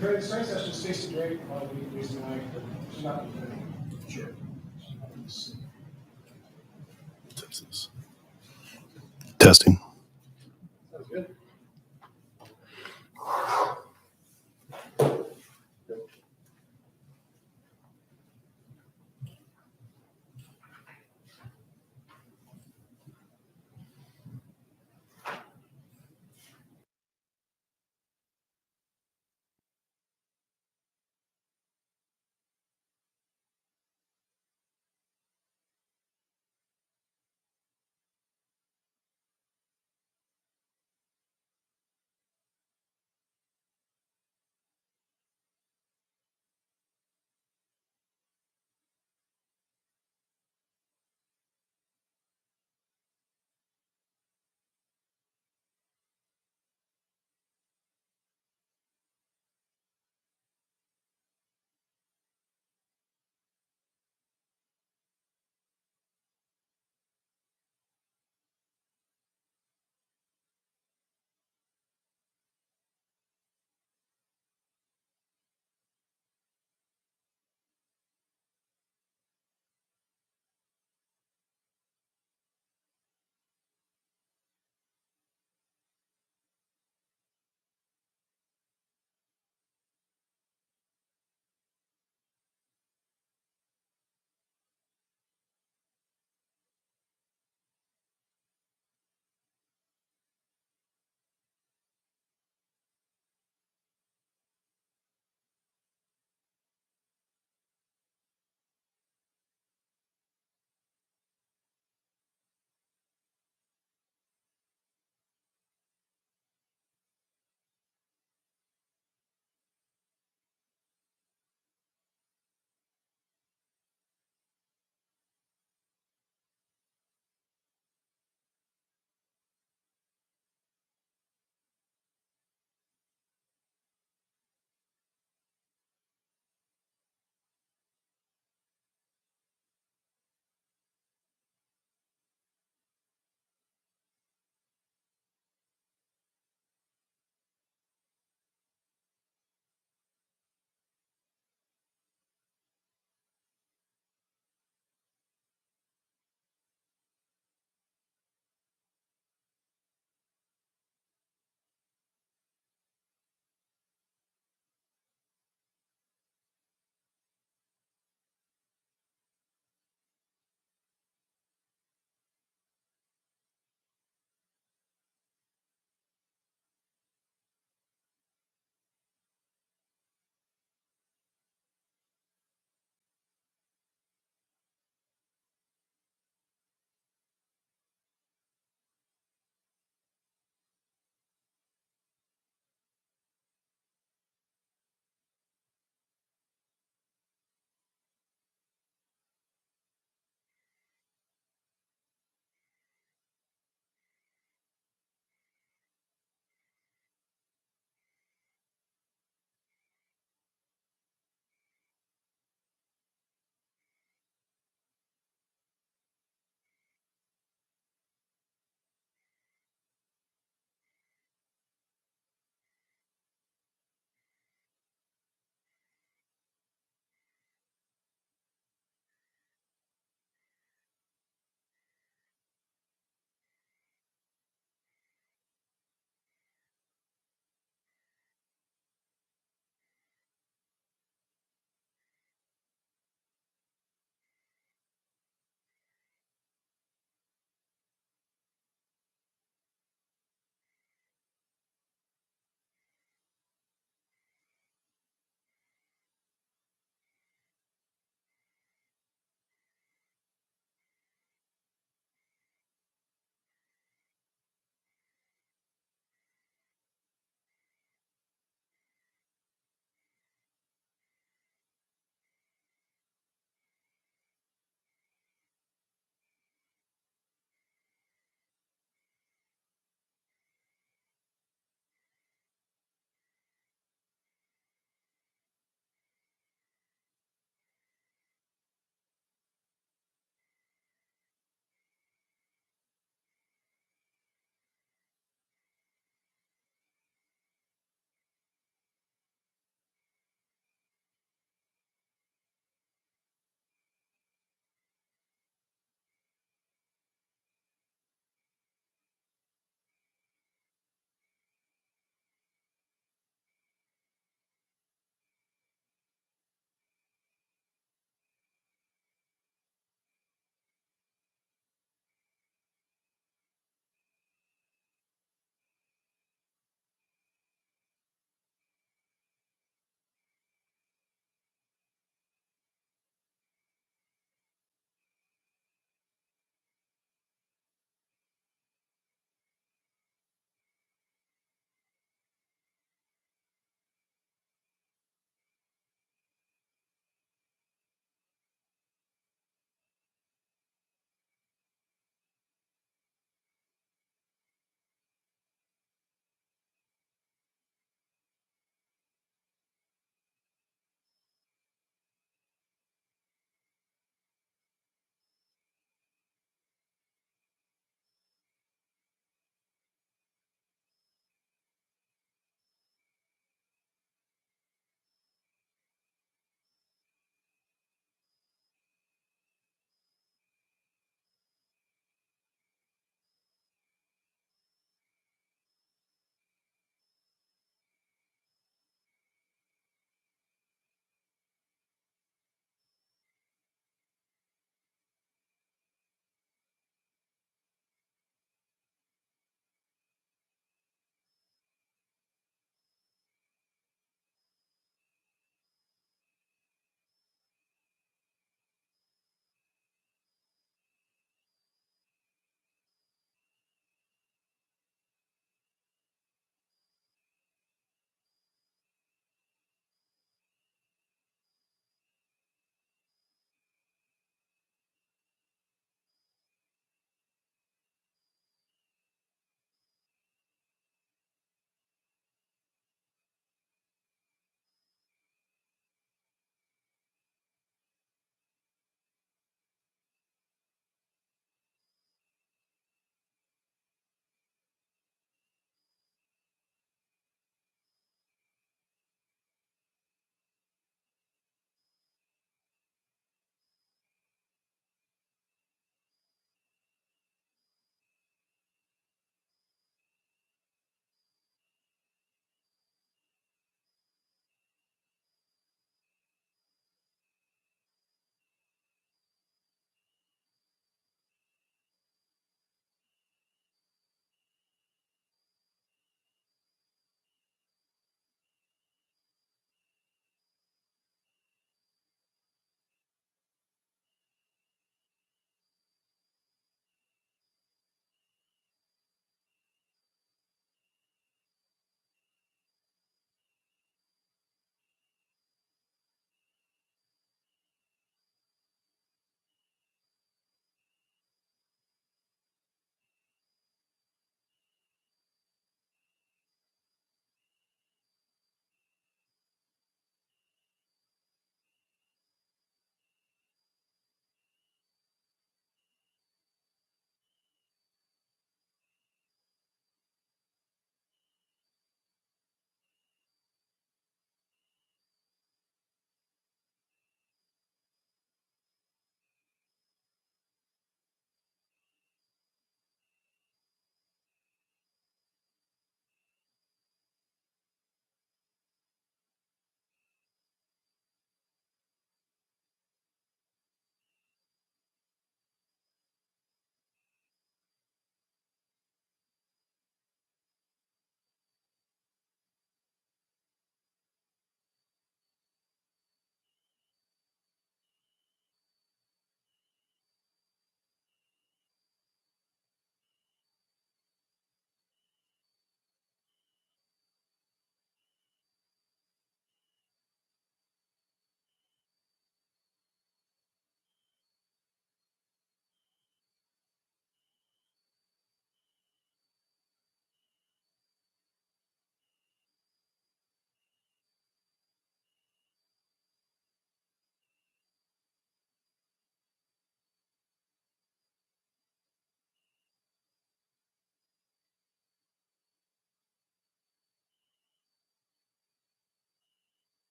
training session, Stacy Drake, probably the reason why she's not. Sure. Texas. Testing. Sounds good.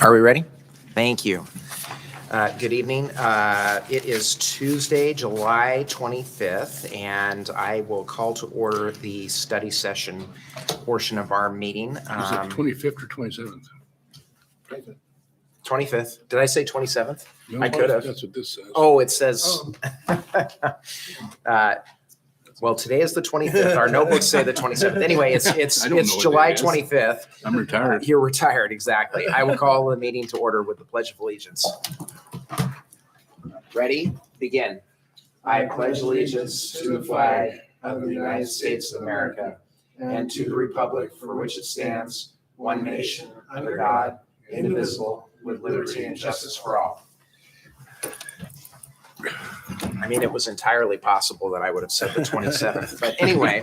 Are we ready? Thank you. Good evening. It is Tuesday, July 25th, and I will call to order the study session portion of our meeting. Is it 25th or 27th? 25th. Did I say 27th? No, I could have. That's what this says. Oh, it says. Well, today is the 25th. Our notebooks say the 27th. Anyway, it's I don't know what July day it is. 25th. I'm retired. You're retired, exactly. I will call the meeting to order with the Pledge of Allegiance. Ready? Begin. I pledge allegiance to the flag of the United States of America and to the republic for which it stands, one nation, under God, indivisible, with liberty and justice for all. I mean, it was entirely possible that I would have said the 27th. But anyway,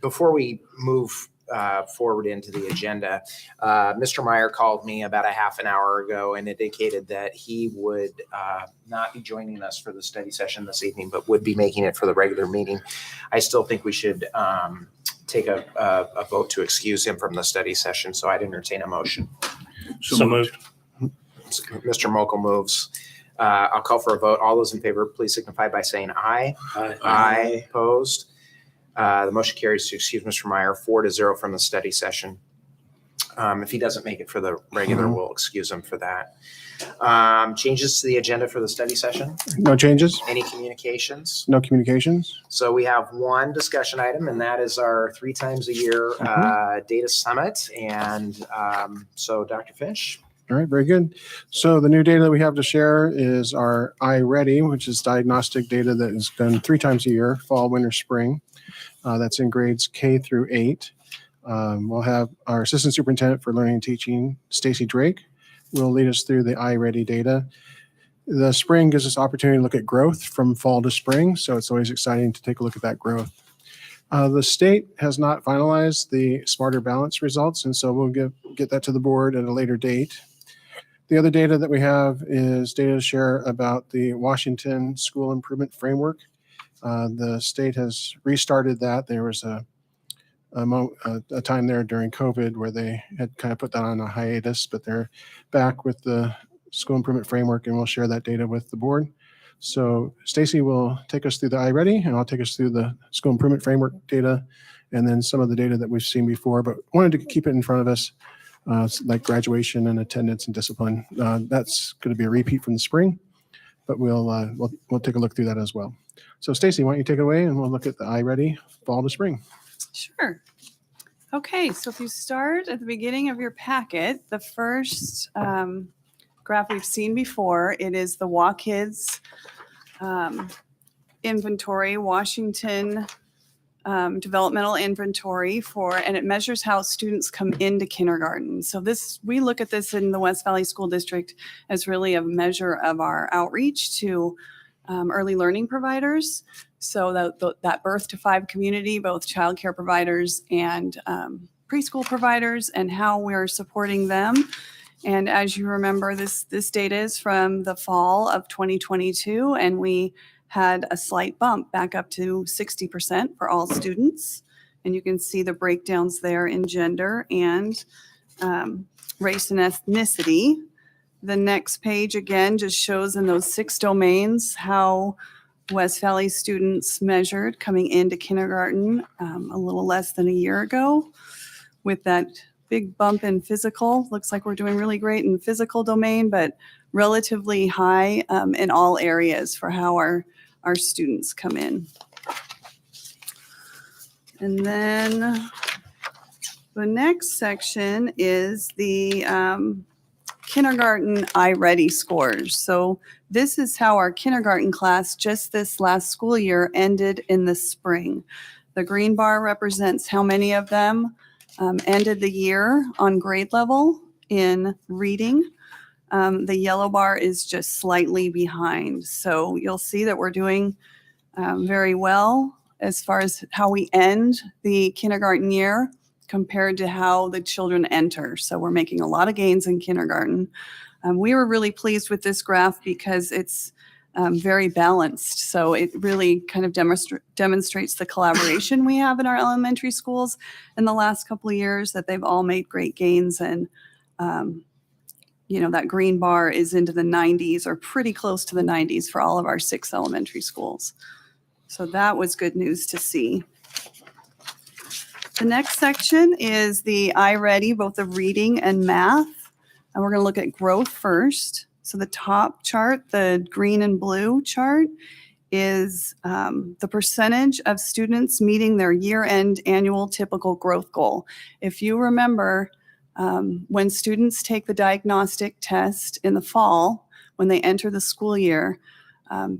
before we move forward into the agenda, Mr. Meyer called me about a half an hour ago and indicated that he would not be joining us for the study session this evening, but would be making it for the regular meeting. I still think we should take a vote to excuse him from the study session, so I'd entertain a motion. So moved. Mr. Mokel moves. I'll call for a vote. All those in favor, please signify by saying aye. Aye. Opposed? The motion carries to excuse Mr. Meyer 4-0 from the study session. If he doesn't make it for the regular, we'll excuse him for that. Changes to the agenda for the study session? No changes, Any communications? no communications. So we have one discussion item, and that is our 3 times a year data summit. And so Dr. Finch. All right, very good. So the new data that we have to share is our iReady, which is diagnostic data that is done 3 times a year, fall, winter, spring. That's in grades K through 8. We'll have our Assistant Superintendent for Learning and Teaching, Stacy Drake, will lead us through the iReady data. The spring gives us opportunity to look at growth from fall to spring, so it's always exciting to take a look at that growth. The state has not finalized the Smarter Balance results, and so we'll get that to the board at a later date. The other data that we have is data to share about the Washington School Improvement Framework. The state has restarted that. There was a time there during COVID where they had kind of put that on a hiatus, but they're back with the School Improvement Framework, and we'll share that data with the board. So Stacy will take us through the iReady, and I'll take us through the School Improvement Framework data, and then some of the data that we've seen before, but wanted to keep it in front of us. Like graduation and attendance and discipline. That's going to be a repeat from the spring, but we'll take a look through that as well. So Stacy, why don't you take it away and we'll look at the iReady fall to spring. Sure. Okay, so if you start at the beginning of your packet, the first graph we've seen before, it is the WaKids inventory, Washington developmental inventory and it measures how students come into kindergarten. So we look at this in the West Valley School District as really a measure of our outreach to early learning providers. So that birth to 5 community, both childcare providers and preschool providers, and how we're supporting them. And as you remember, this data is from the fall of 2022, and we had a slight bump back up to 60% for all students. And you can see the breakdowns there in gender and race and ethnicity. The next page, again, just shows in those 6 domains how West Valley students measured coming into kindergarten a little less than a year ago. With that big bump in physical, looks like we're doing really great in the physical domain, but relatively high in all areas for how our students come in. And then the next section is the kindergarten iReady scores. So this is how our kindergarten class just this last school year ended in the spring. The green bar represents how many of them ended the year on grade level in reading. The yellow bar is just slightly behind. So you'll see that we're doing very well as far as how we end the kindergarten year compared to how the children enter. So we're making a lot of gains in kindergarten. We were really pleased with this graph because it's very balanced. So it really kind of demonstrates the collaboration we have in our elementary schools in the last couple of years, that they've all made great gains. And, that green bar is into the 90s or pretty close to the 90s for all of our 6 elementary schools. So that was good news to see. The next section is the iReady, both the reading and math. And we're going to look at growth first. So the top chart, the green and blue chart, is the percentage of students meeting their year-end annual typical growth goal. If you remember, when students take the diagnostic test in the fall, when they enter the school year,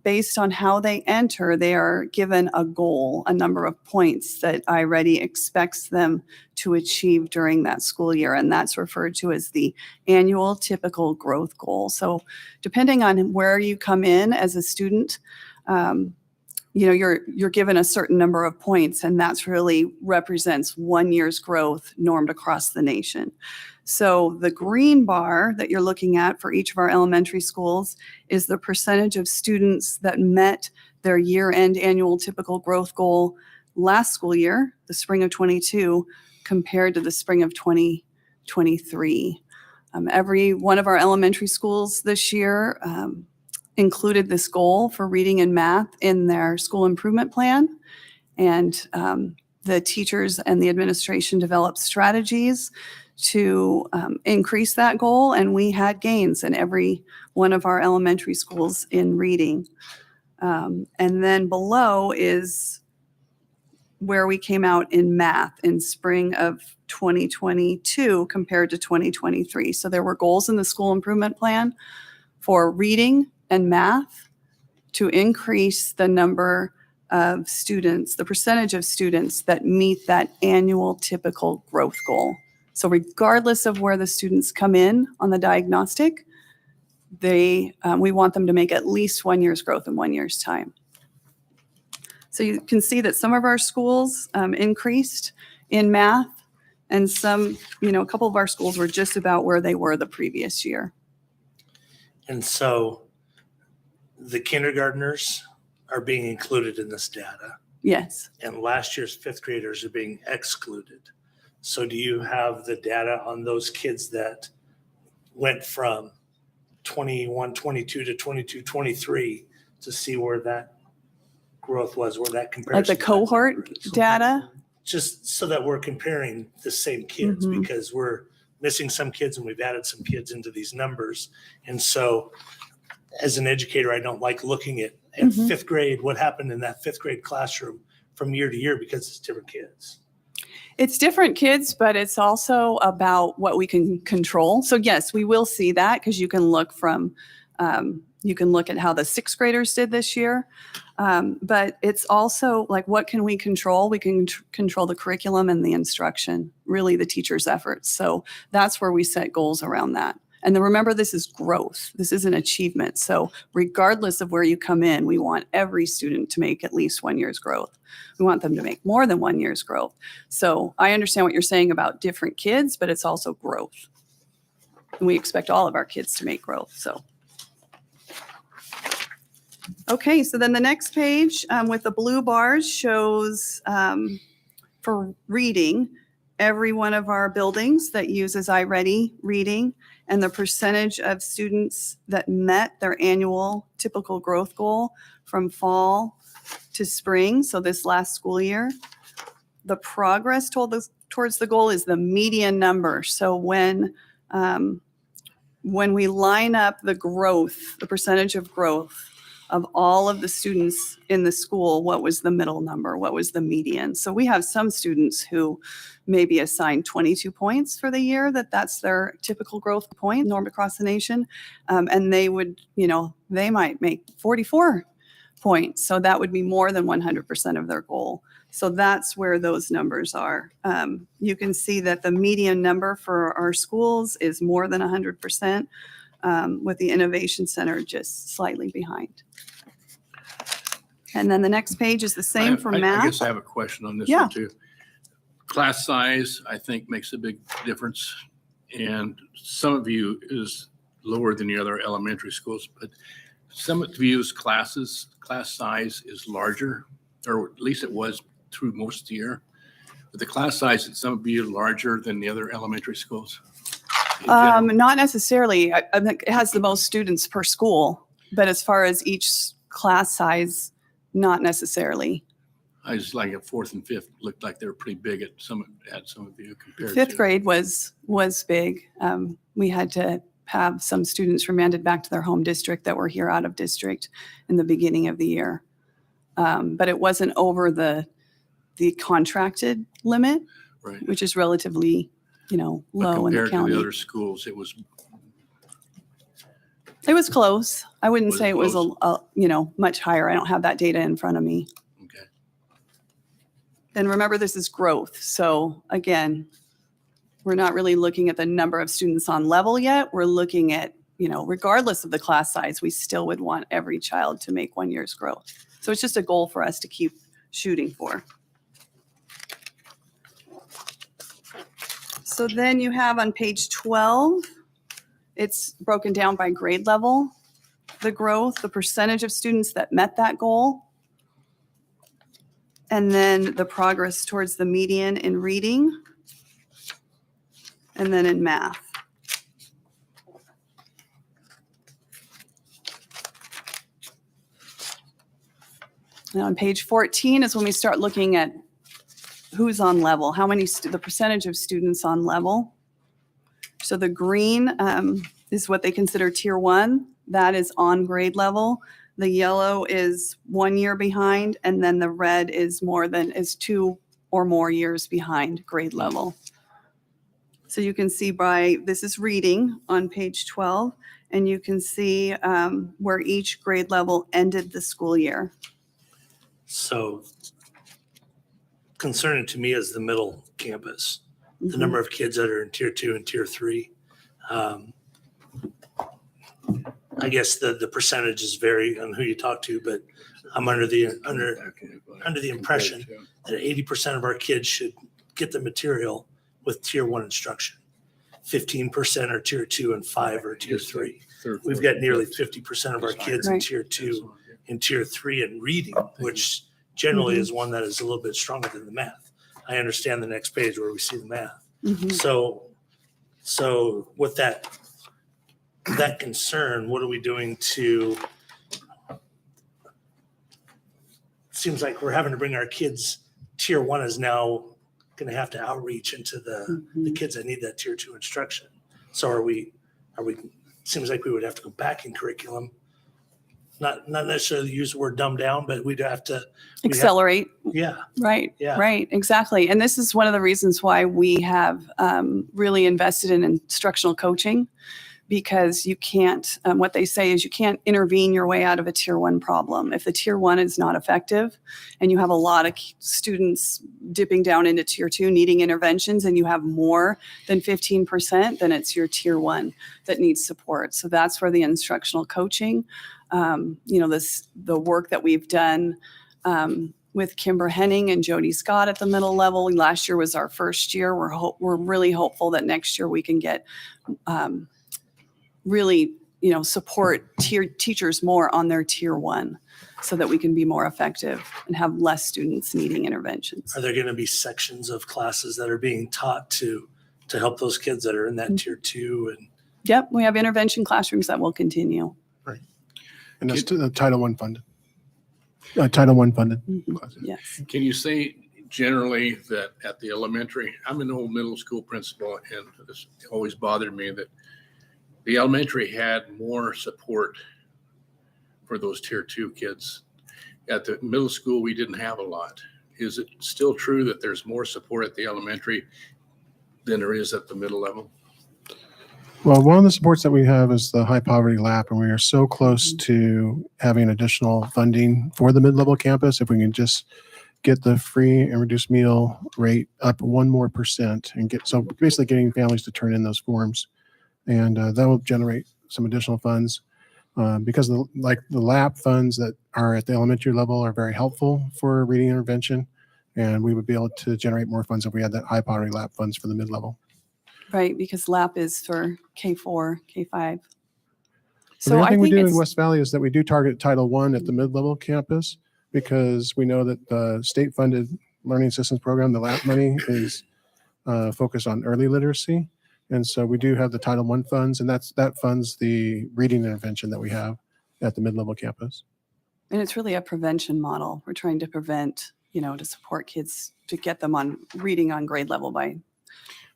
based on how they enter, they are given a goal, a number of points that iReady expects them to achieve during that school year. And that's referred to as the annual typical growth goal. So depending on where you come in as a student, you're given a certain number of points, and that's really represents 1 year's growth normed across the nation. So the green bar that you're looking at for each of our elementary schools is the percentage of students that met their year-end annual typical growth goal last school year, the spring of 22, compared to the spring of 2023. Every one of our elementary schools this year included this goal for reading and math in their school improvement plan. And the teachers and the administration developed strategies to increase that goal. And we had gains in every one of our elementary schools in reading. And then below is where we came out in math in spring of 2022 compared to 2023. So there were goals in the school improvement plan for reading and math to increase the number of students, the percentage of students that meet that annual typical growth goal. So regardless of where the students come in on the diagnostic, we want them to make at least 1 year's growth in 1 year's time. So you can see that some of our schools increased in math, and some, a couple of our schools were just about where they were the previous year. And so the kindergartners are being included in this data, Yes. and last year's 5th graders are being excluded. So do you have the data on those kids that went from 21, 22 to 22, 23 to see where that growth was, where that comparison? Like the cohort data? Just so that we're comparing the same kids, Mhm. because we're missing some kids and we've added some kids into these numbers. And so as an educator, I don't like looking at Mhm. 5th grade, what happened in that 5th grade classroom from year to year, because it's different kids. It's different kids, but it's also about what we can control. So yes, we will see that, because you can look at how the 6th graders did this year. But it's also like, what can we control? We can control the curriculum and the instruction, really the teacher's efforts. So that's where we set goals around that. And then remember, this is growth. This isn't achievement. So regardless of where you come in, we want every student to make at least 1 year's growth. We want them to make more than 1 year's growth. So I understand what you're saying about different kids, but it's also growth. And we expect all of our kids to make growth. So. Okay, so then the next page with the blue bars shows for reading, every one of our buildings that uses iReady reading, and the percentage of students that met their annual typical growth goal from fall to spring, so this last school year. The progress towards the goal is the median number. So when we line up the growth, the percentage of growth of all of the students in the school, what was the middle number? What was the median? So we have some students who may be assigned 22 points for the year, that's their typical growth point normed across the nation. And they would, they might make 44 points. So that would be more than 100% of their goal. So that's where those numbers are. You can see that the median number for our schools is more than 100%, with the Innovation Center just slightly behind. And then the next page is the same for math. I guess I have a question on this Yeah. one too. Class size, I think, makes a big difference. And some of you is lower than the other elementary schools, but Summit View's class size is larger, or at least it was through most of the year. But the class size at Summit View larger than the other elementary schools? in general? Not necessarily. I think it has the most students per school, but as far as each class size, not necessarily. I just like at fourth and fifth looked like they were pretty big at Summit View compared to. Fifth grade was big. We had to have some students remanded back to their home district that were here out of district in the beginning of the year. But it wasn't over the contracted limit, Right. which is relatively, low in the Compared to county. the other schools, it was It was close. I wouldn't Was say it it was much higher. I don't have that data in front of me. okay. And remember, this is growth. So again, we're not really looking at the number of students on level yet. We're looking at, regardless of the class size, we still would want every child to make 1 year's growth. So it's just a goal for us to keep shooting for. So then you have on page 12, it's broken down by grade level, the growth, the percentage of students that met that goal, and then the progress towards the median in reading, and then in math. Now on page 14 is when we start looking at who's on level, how many, the percentage of students on level. So the green is what they consider tier 1. That is on grade level. The yellow is 1 year behind, and then the red is 2 or more years behind grade level. So you can see this is reading on page 12, and you can see where each grade level ended the school year. So concerning to me is the middle campus, the number of kids that are in tier 2 and tier 3. I guess the percentages vary on who you talk to, but I'm under the impression that 80% of our kids should get the material with tier 1 instruction. 15% are tier 2 and 5 are tier 3. We've got nearly 50% of our kids in Right. tier 2 and tier 3 in reading, which generally is one that is a little bit stronger than the math. I understand the next page where we see the math. Mhm. So with that concern, what are we doing to? Seems like we're having to bring our kids. Tier 1 is now going to have to outreach into the kids that need that tier 2 instruction. So are we? Seems like we would have to go back in curriculum. Not necessarily use the word dumb down, but we'd have to Accelerate. Yeah. Right, Yeah. right, exactly. And this is one of the reasons why we have really invested in instructional coaching, because you can't, what they say is you can't intervene your way out of a tier 1 problem. If the tier 1 is not effective and you have a lot of students dipping down into tier 2 needing interventions, and you have more than 15%, then it's your tier 1 that needs support. So that's where the instructional coaching, the work that we've done with Kimber Henning and Jody Scott at the middle level. Last year was our first year. We're really hopeful that next year we can get really, support teachers more on their tier 1 so that we can be more effective and have less students needing interventions. Are there going to be sections of classes that are being taught to help those kids that are in that tier 2? And Yep, we have intervention classrooms that will continue. And that's Title I funded. Title I funded. classes. Yes. Can you say generally that at the elementary, I'm an old middle school principal, and this always bothered me that the elementary had more support for those tier 2 kids. At the middle school, we didn't have a lot. Is it still true that there's more support at the elementary than there is at the middle level? Well, one of the supports that we have is the high poverty LAP, and we are so close to having additional funding for the mid-level campus. If we can just get the free and reduced meal rate up 1% more and basically getting families to turn in those forms, and that will generate some additional funds because the LAP funds that are at the elementary level are very helpful for reading intervention, and we would be able to generate more funds if we had that high poverty LAP funds for the mid-level. Right, because LAP is for K4, K5. The So other I thing we think do in it's, West Valley is that we do target Title I at the mid-level campus because we know that the state-funded learning assistance program, the LAP money, is focused on early literacy. And so we do have the Title I funds, and that funds the reading intervention that we have at the mid-level campus. and it's really a prevention model. We're trying to prevent, to support kids, to get them on reading on grade level by,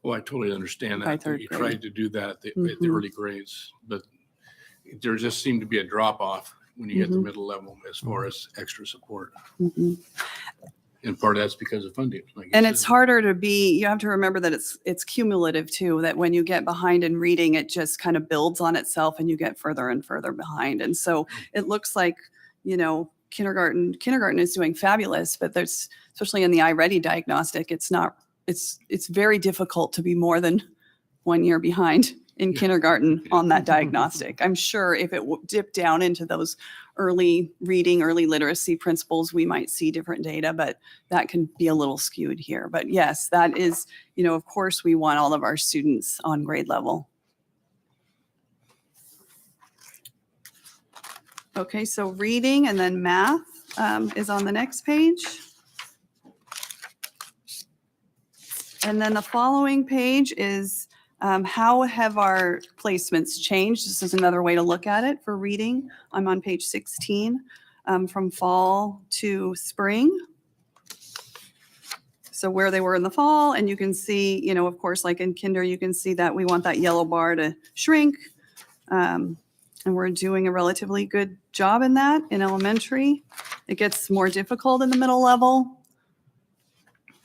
Well, I totally understand By that. third You grade. tried to do that at the Mhm. early grades, but there just seemed to be a drop off when you hit the Mhm. middle level as far as extra support. Mhm. And part of that's because of funding. like you And said. it's harder to be, you have to remember that it's cumulative too, that when you get behind in reading, it just kind of builds on itself and you get further and further behind. And so it looks like, kindergarten is doing fabulous, but there's, especially in the iReady diagnostic, it's very difficult to be more than 1 year behind in Yeah. kindergarten on that diagnostic. I'm sure if it dipped down into those early reading, early literacy principles, we might see different data, but that can be a little skewed here. But yes, that is, of course, we want all of our students on grade level. Okay, so reading and then math is on the next page. And then the following page is how have our placements changed? This is another way to look at it for reading. I'm on page 16 from fall to spring. So where they were in the fall, and you can see, of course, like in kinder, you can see that we want that yellow bar to shrink. And we're doing a relatively good job in that in elementary. It gets more difficult in the middle level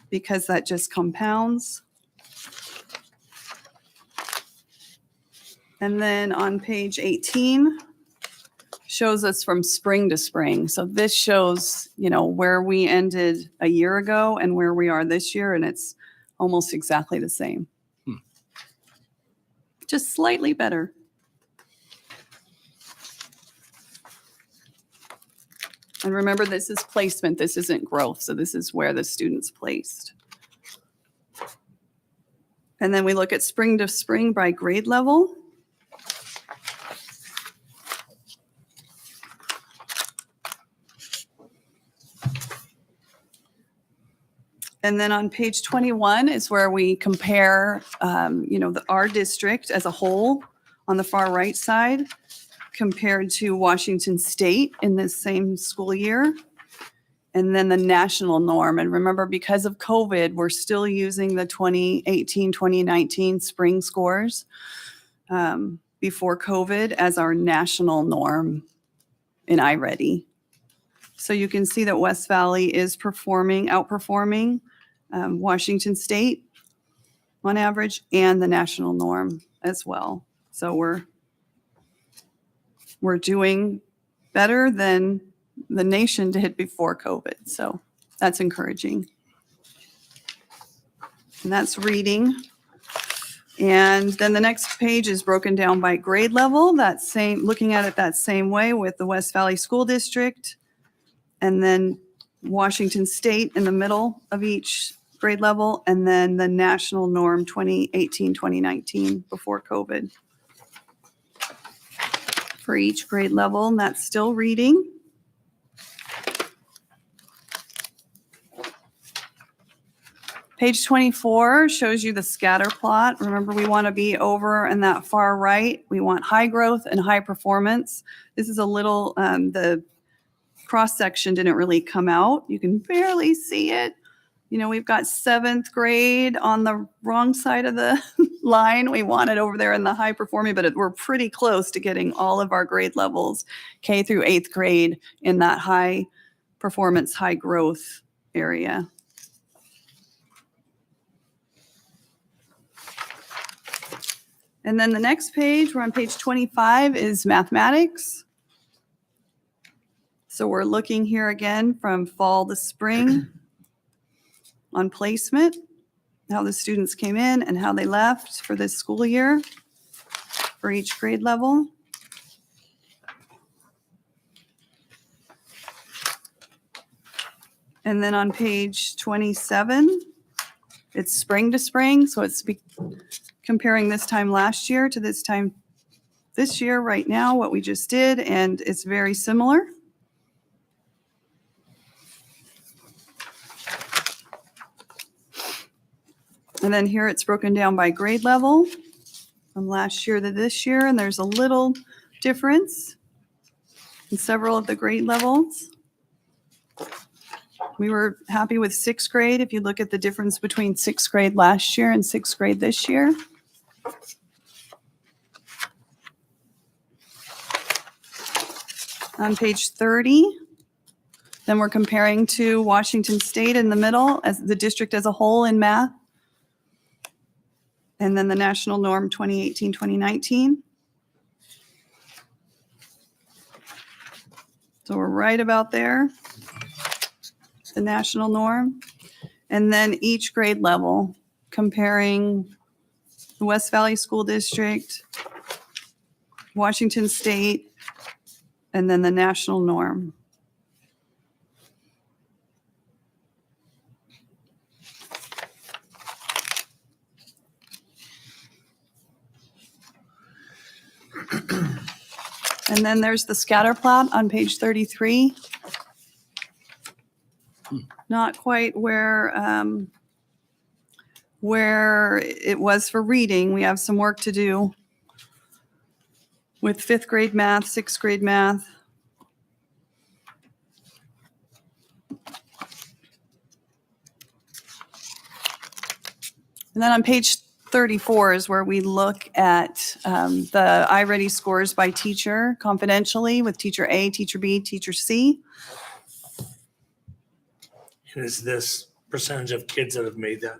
because that just compounds. And then on page 18 shows us from spring to spring. So this shows, where we ended a year ago and where we are this year, and it's almost exactly the same. Just slightly better. And remember, this is placement. This isn't growth. So this is where the student's placed. And then we look at spring to spring by grade level. And then on page 21 is where we compare, our district as a whole on the far right side compared to Washington State in this same school year. And then the national norm. And remember, because of COVID, we're still using the 2018, 2019 spring scores before COVID as our national norm in iReady. So you can see that West Valley is outperforming Washington State on average and the national norm as well. So we're doing better than the nation did before COVID. So that's encouraging. And that's reading. And then the next page is broken down by grade level, looking at it that same way with the West Valley School District, and then Washington State in the middle of each grade level, and then the national norm 2018, 2019 before COVID for each grade level, and that's still reading. Page 24 shows you the scatter plot. Remember, we want to be over in that far right. We want high growth and high performance. This is a little, the cross section didn't really come out. You can barely see it. We've got 7th grade on the wrong side of the line. We want it over there in the high performing, but we're pretty close to getting all of our grade levels, K through 8th grade, in that high performance, high growth area. And then the next page, we're on page 25, is mathematics. So we're looking here again from fall to spring on placement, how the students came in and how they left for this school year for each grade level. And then on page 27, it's spring to spring. So it's comparing this time last year to this time this year right now, what we just did, and it's very similar. And then here it's broken down by grade level from last year to this year, and there's a little difference in several of the grade levels. We were happy with sixth grade. If you look at the difference between sixth grade last year and sixth grade this year. On page 30, then we're comparing to Washington State in the middle as the district as a whole in math. And then the national norm 2018, 2019. So we're right about there, the national norm. And then each grade level, comparing the West Valley School District, Washington State, and then the national norm. And then there's the scatter plot on page 33. Not quite where it was for reading. We have some work to do with fifth grade math, sixth grade math. And then on page 34 is where we look at the iReady scores by teacher confidentially with teacher A, teacher B, teacher C. And is this percentage of kids that have made that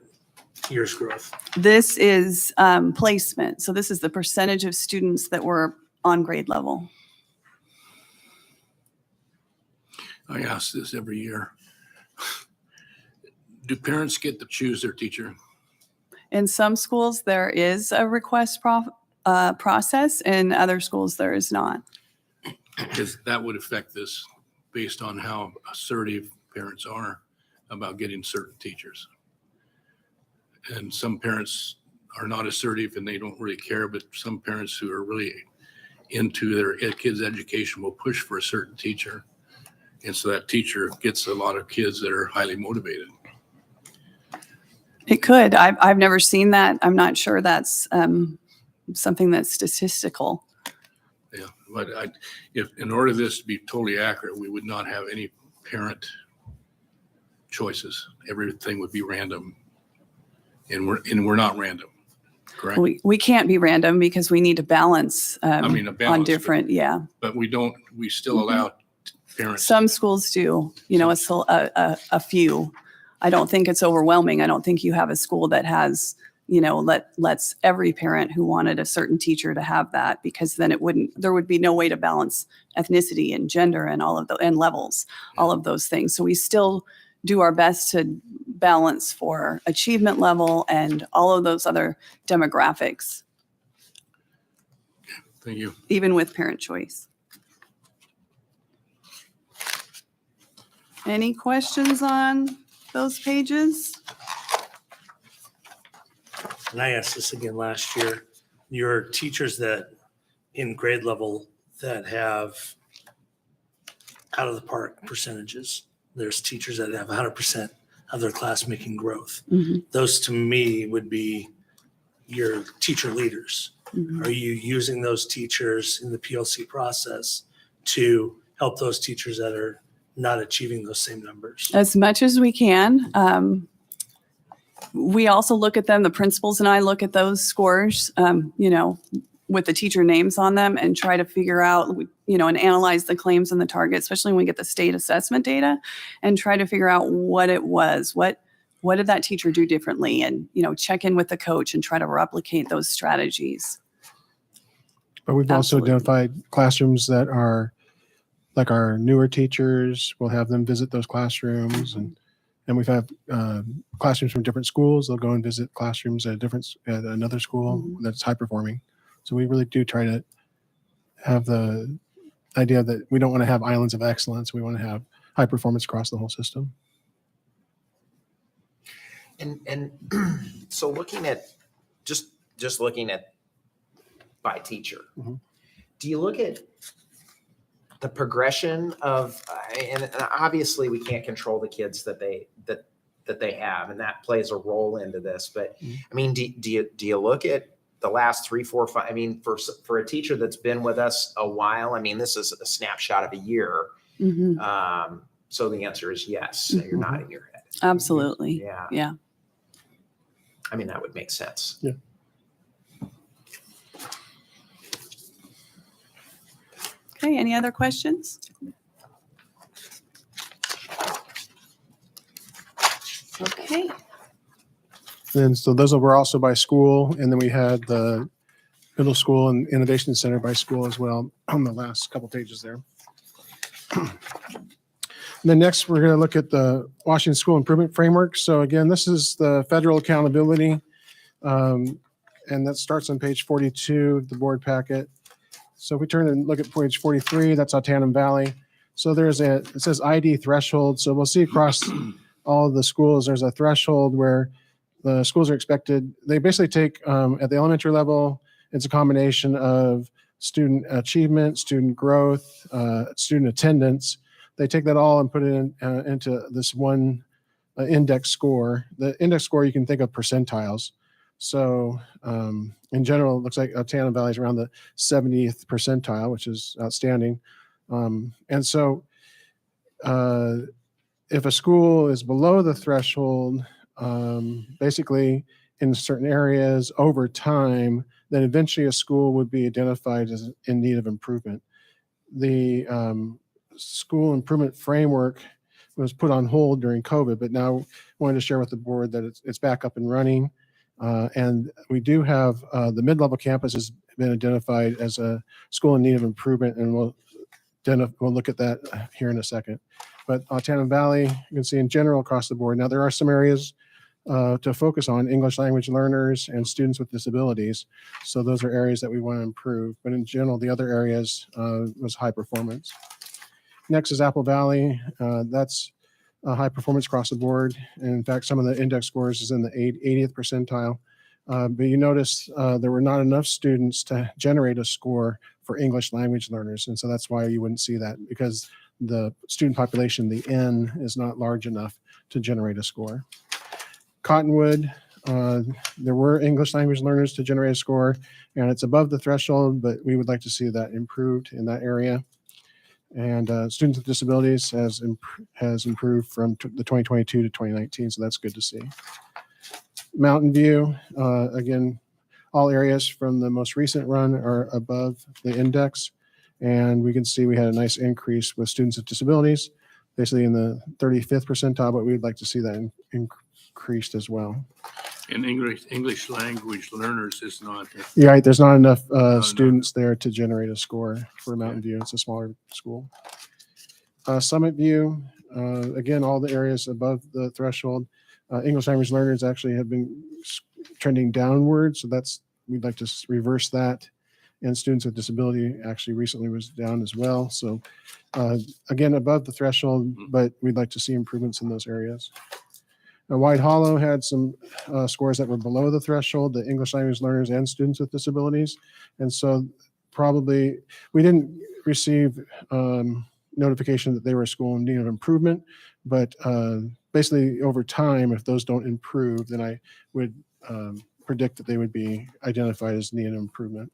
year's growth? This is placement. So this is the percentage of students that were on grade level. I ask this every year. Do parents get to choose their teacher? In some schools, there is a request process. In other schools, there is not. Because that would affect this based on how assertive parents are about getting certain teachers. And some parents are not assertive and they don't really care, but some parents who are really into their kids' education will push for a certain teacher. And so that teacher gets a lot of kids that are highly motivated. It could. I've never seen that. I'm not sure that's something that's statistical. Yeah, but if in order for this to be totally accurate, we would not have any parent choices. Everything would be random, and we're not random, correct? We can't be random because we need to balance, I mean, a balance, on different, yeah. But we don't. We still allow parents. Some schools do. You know, a few. I don't think it's overwhelming. I don't think you have a school that has, you know, lets every parent who wanted a certain teacher to have that, because then there would be no way to balance ethnicity and gender and all of the, and levels, all of those things. So we still do our best to balance for achievement level and all of those other demographics, Thank you. even with parent choice. Any questions on those pages? And I asked this again last year, your teachers that in grade level that have out of the park percentages, there's teachers that have 100% of their class making growth. Mhm. Those to me would be your teacher leaders. Mhm. Are you using those teachers in the PLC process to help those teachers that are not achieving those same numbers? As much as we can. We also look at them, the principals and I look at those scores, you know, with the teacher names on them and try to figure out, you know, and analyze the claims and the target, especially when we get the state assessment data, and try to figure out what it was, what did that teacher do differently, and, you know, check in with the coach and try to replicate those strategies. But we've also Absolutely. identified classrooms that are like our newer teachers. We'll have them visit those classrooms, and we've had classrooms from different schools. They'll go and visit classrooms at another school Mhm. that's high performing. So we really do try to have the idea that we don't want to have islands of excellence. We want to have high performance across the whole system. And so looking at just looking at by teacher, Mhm. do you look at the progression of, and obviously we can't control the kids that they have, and that plays a role into this. But I mean, do you look at the last 3, 4, 5? I mean, for a teacher that's been with us a while, I mean, this is a snapshot of a year. Mhm. So the answer is yes. You're nodding your head. Absolutely. Yeah. Yeah. I mean, that would make sense. Yeah. Okay, any other questions? Okay. And so those were also by school. And then we had the middle school and innovation center by school as well on the last couple pages there. And then next, we're going to look at the Washington School Improvement Framework. So again, this is the federal accountability. And that starts on page 42 of the board packet. So if we turn and look at page 43, that's Autanum Valley. So it says ID threshold. So we'll see across all of the schools, there's a threshold where the schools are expected. They basically take at the elementary level, it's a combination of student achievement, student growth, student attendance. They take that all and put it into this one index score. The index score, you can think of percentiles. So in general, it looks like Autanum Valley is around the 70th percentile, which is outstanding. And so if a school is below the threshold, basically in certain areas over time, then eventually a school would be identified as in need of improvement. The school improvement framework was put on hold during COVID, but now I wanted to share with the board that it's back up and running. And we do have the mid-level campus has been identified as a school in need of improvement, and we'll look at that here in a second. But Autanum Valley, you can see in general across the board. Now there are some areas to focus on: English language learners and students with disabilities. So those are areas that we want to improve. But in general, the other areas was high performance. Next is Apple Valley. That's high performance across the board. And in fact, some of the index scores is in the 80th percentile. But you notice there were not enough students to generate a score for English language learners. And so that's why you wouldn't see that, because the student population, the N, is not large enough to generate a score. Cottonwood, there were English language learners to generate a score, and it's above the threshold, but we would like to see that improved in that area. And students with disabilities has improved from the 2022 to 2019, so that's good to see. Mountain View, again, all areas from the most recent run are above the index, and we can see we had a nice increase with students with disabilities, basically in the 35th percentile, but we'd like to see that increased as well. And English language learners is not. Yeah, right, there's not enough students there to generate a score for Mountain View. It's a smaller school. Summit View, again, all the areas above the threshold. English language learners actually have been trending downward, so we'd like to reverse that. And students with disability actually recently was down as well. So again, above the threshold, but we'd like to see improvements in those areas. Now, White Hollow had some scores that were below the threshold, the English language learners and students with disabilities. And so probably we didn't receive notification that they were a school in need of improvement, but basically over time, if those don't improve, then I would predict that they would be identified as need of improvement.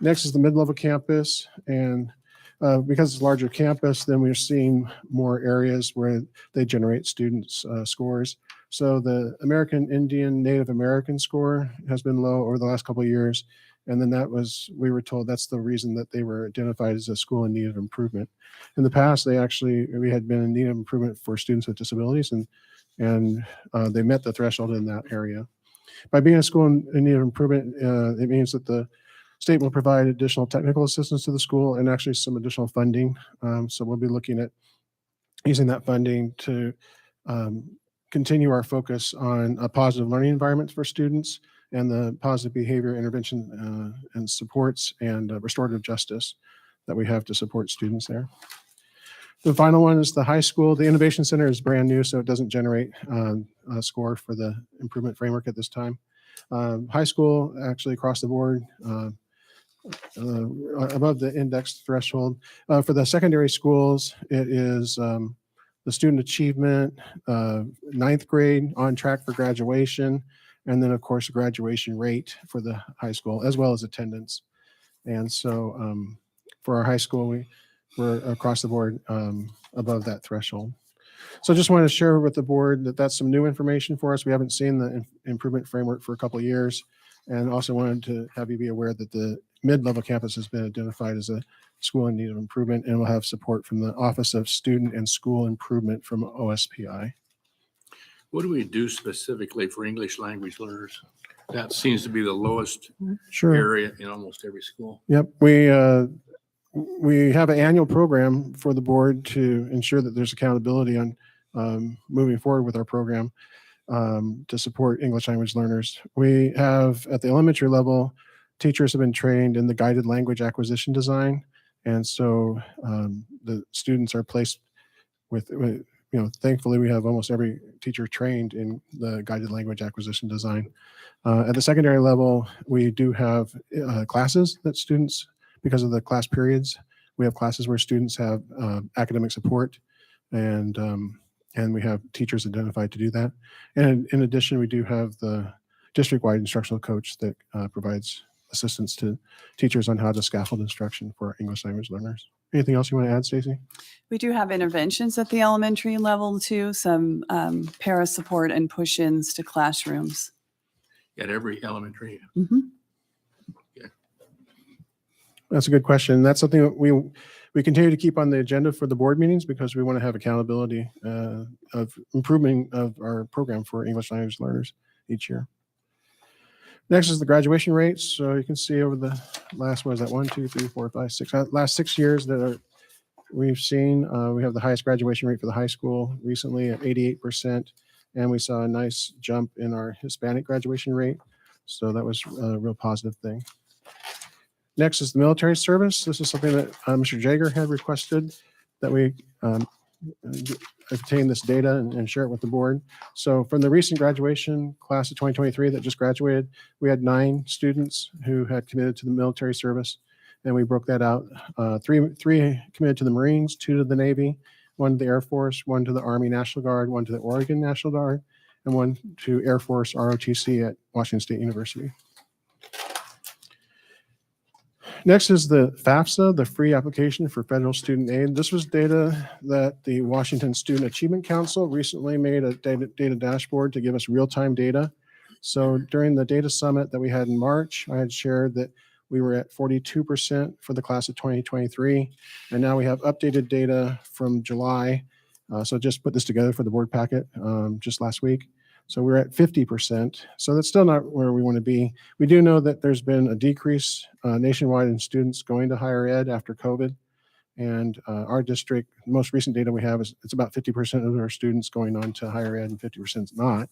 Next is the mid-level campus, and because it's a larger campus, then we're seeing more areas where they generate students' scores. So the American Indian Native American score has been low over the last couple of years, and then we were told that's the reason that they were identified as a school in need of improvement. In the past, we had been in need of improvement for students with disabilities, and they met the threshold in that area. By being a school in need of improvement, it means that the state will provide additional technical assistance to the school and actually some additional funding. So we'll be looking at using that funding to continue our focus on a positive learning environment for students and the positive behavior intervention and supports and restorative justice that we have to support students there. The final one is the high school. The Innovation Center is brand new, so it doesn't generate a score for the improvement framework at this time. High school, actually across the board, above the index threshold. For the secondary schools, it is the student achievement, ninth grade on track for graduation, and then of course graduation rate for the high school as well as attendance. And so for our high school, we're across the board above that threshold. So I just wanted to share with the board that that's some new information for us. We haven't seen the improvement framework for a couple of years. And also wanted to have you be aware that the mid-level campus has been identified as a school in need of improvement, and will have support from the Office of Student and School Improvement from OSPI. What do we do specifically for English language learners? That seems to be the lowest Sure. area in almost every school. Yep. We have an annual program for the board to ensure that there's accountability on moving forward with our program to support English language learners. We have at the elementary level, teachers have been trained in the guided language acquisition design. And so the students are placed with, thankfully we have almost every teacher trained in the guided language acquisition design. At the secondary level, we do have classes that students, because of the class periods, we have classes where students have academic support, and we have teachers identified to do that. And in addition, we do have the district-wide instructional coach that provides assistance to teachers on how to scaffold instruction for English language learners. Anything else you want to add, Stacy? We do have interventions at the elementary level too, some para support and push-ins to classrooms. At every elementary. Mhm. That's a good question. That's something that we continue to keep on the agenda for the board meetings, because we want to have accountability of improvement of our program for English language learners each year. Next is the graduation rates. So you can see over the last, what is that, 1, 2, 3, 4, 5, 6, last 6 years that we've seen, we have the highest graduation rate for the high school recently at 88%. And we saw a nice jump in our Hispanic graduation rate. So that was a real positive thing. Next is the military service. This is something that Mr. Jager had requested that we obtain this data and share it with the board. So from the recent graduation class of 2023 that just graduated, we had 9 students who had committed to the military service, and we broke that out. Three committed to the Marines, 2 to the Navy, 1 to the Air Force, 1 to the Army National Guard, 1 to the Oregon National Guard, and 1 to Air Force ROTC at Washington State University. Next is the FAFSA, the free application for federal student aid. This was data that the Washington Student Achievement Council recently made a data dashboard to give us real-time data. So during the data summit that we had in March, I had shared that we were at 42% for the class of 2023. And now we have updated data from July. So just put this together for the board packet just last week. So we're at 50%. So that's still not where we want to be. We do know that there's been a decrease nationwide in students going to higher ed after COVID. And our district, the most recent data we have is it's about 50% of our students going on to higher ed and 50% is not.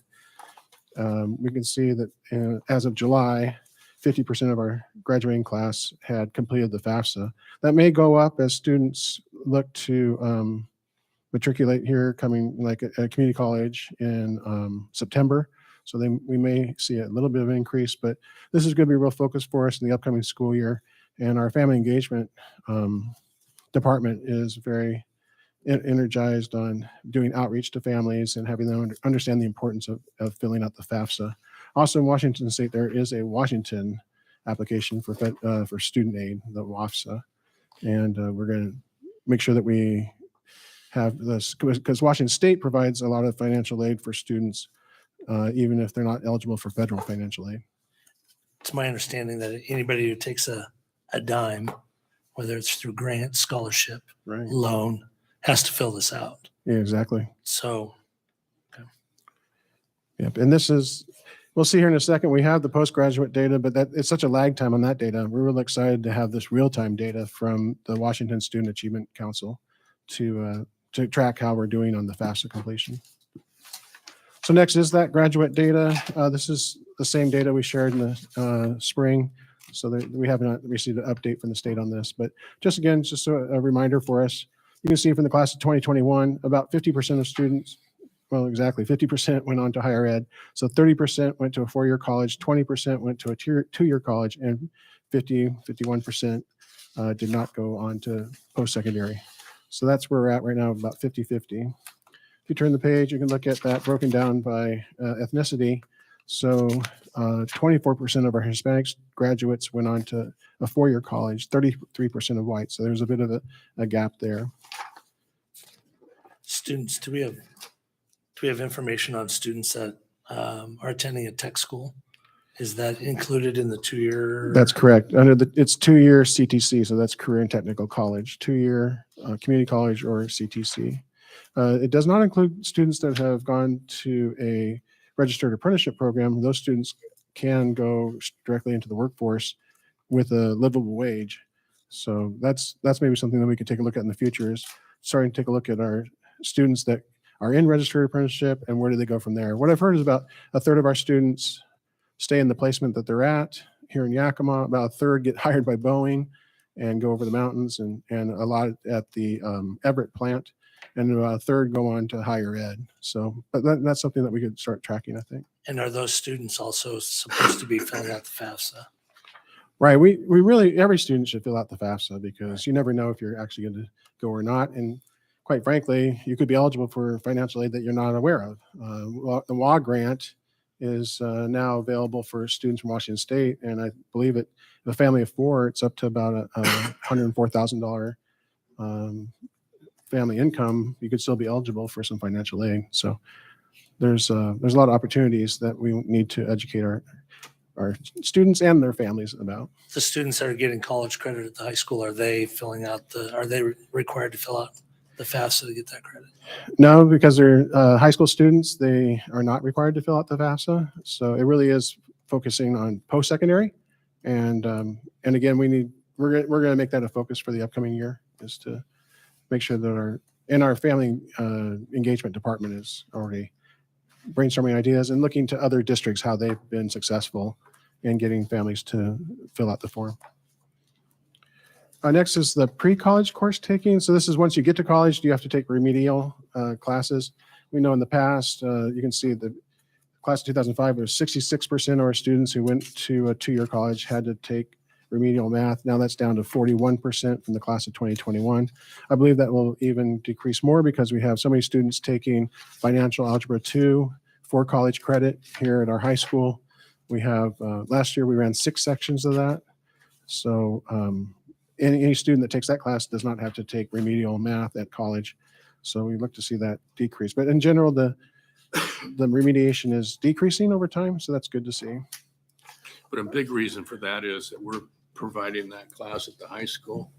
We can see that as of July, 50% of our graduating class had completed the FAFSA. That may go up as students look to matriculate here coming like a community college in September. So we may see a little bit of an increase, but this is going to be a real focus for us in the upcoming school year. And our family engagement department is very energized on doing outreach to families and having them understand the importance of filling out the FAFSA. Also in Washington State, there is a Washington application for student aid, the WAFSA. And we're going to make sure that we have this, because Washington State provides a lot of financial aid for students, even if they're not eligible for federal financial aid. It's my understanding that anybody who takes a dime, whether it's through grant, scholarship, Right. loan, has to fill this out. Yeah, exactly. So Yep. And this is, we'll see here in a second, we have the postgraduate data, but it's such a lag time on that data. We're really excited to have this real-time data from the Washington Student Achievement Council to track how we're doing on the FAFSA completion. So next is that graduate data. This is the same data we shared in the spring. So we haven't received an update from the state on this, but just again, just a reminder for us. You can see from the class of 2021, about 50% of students, well, exactly 50% went on to higher ed. So 30% went to a 4-year college, 20% went to a 2-year college, and 51% did not go on to post-secondary. So that's where we're at right now, about 50-50. If you turn the page, you can look at that broken down by ethnicity. So 24% of our Hispanic graduates went on to a four-year college, 33% of white. So there's a bit of a gap there. Students, do we have information on students that are attending a tech school? Is that included in the 2-year? That's correct. It's 2-year CTC, so that's career and technical college, 2-year community college or CTC. It does not include students that have gone to a registered apprenticeship program. Those students can go directly into the workforce with a livable wage. So that's maybe something that we could take a look at in the future, is starting to take a look at our students that are in registered apprenticeship and where do they go from there. What I've heard is about a third of our students stay in the placement that they're at here in Yakima. About a third get hired by Boeing and go over the mountains, and a lot at the Everett plant, and about a third go on to higher ed. So, but that's something that we could start tracking, I think. And are those students also supposed to be filling out the FAFSA? Right. We really, every student should fill out the FAFSA, because you never know if you're actually going to go or not. And quite frankly, you could be eligible for financial aid that you're not aware of. The WA grant is now available for students from Washington State. And I believe if a family of four, it's up to about a $104,000 family income. You could still be eligible for some financial aid. So there's a lot of opportunities that we need to educate our students and their families about. The students that are getting college credit at the high school, are they required to fill out the FAFSA to get that credit? No, because they're high school students, they are not required to fill out the FAFSA. So it really is focusing on post-secondary. And again, we're going to make that a focus for the upcoming year, is to make sure that our family engagement department is already brainstorming ideas and looking to other districts, how they've been successful in getting families to fill out the form. Next is the pre-college course taking. So this is once you get to college, you have to take remedial classes. We know in the past, you can see the class of 2005, was 66% of our students who went to a 2-year college had to take remedial math. Now that's down to 41% from the class of 2021. I believe that will even decrease more, because we have so many students taking financial algebra 2 for college credit here at our high school. We have, last year we ran 6 sections of that. So any student that takes that class does not have to take remedial math at college. So we look to see that decrease. But in general, the remediation is decreasing over time. So that's good to see. But a big reason for that is that we're providing that class at the high school.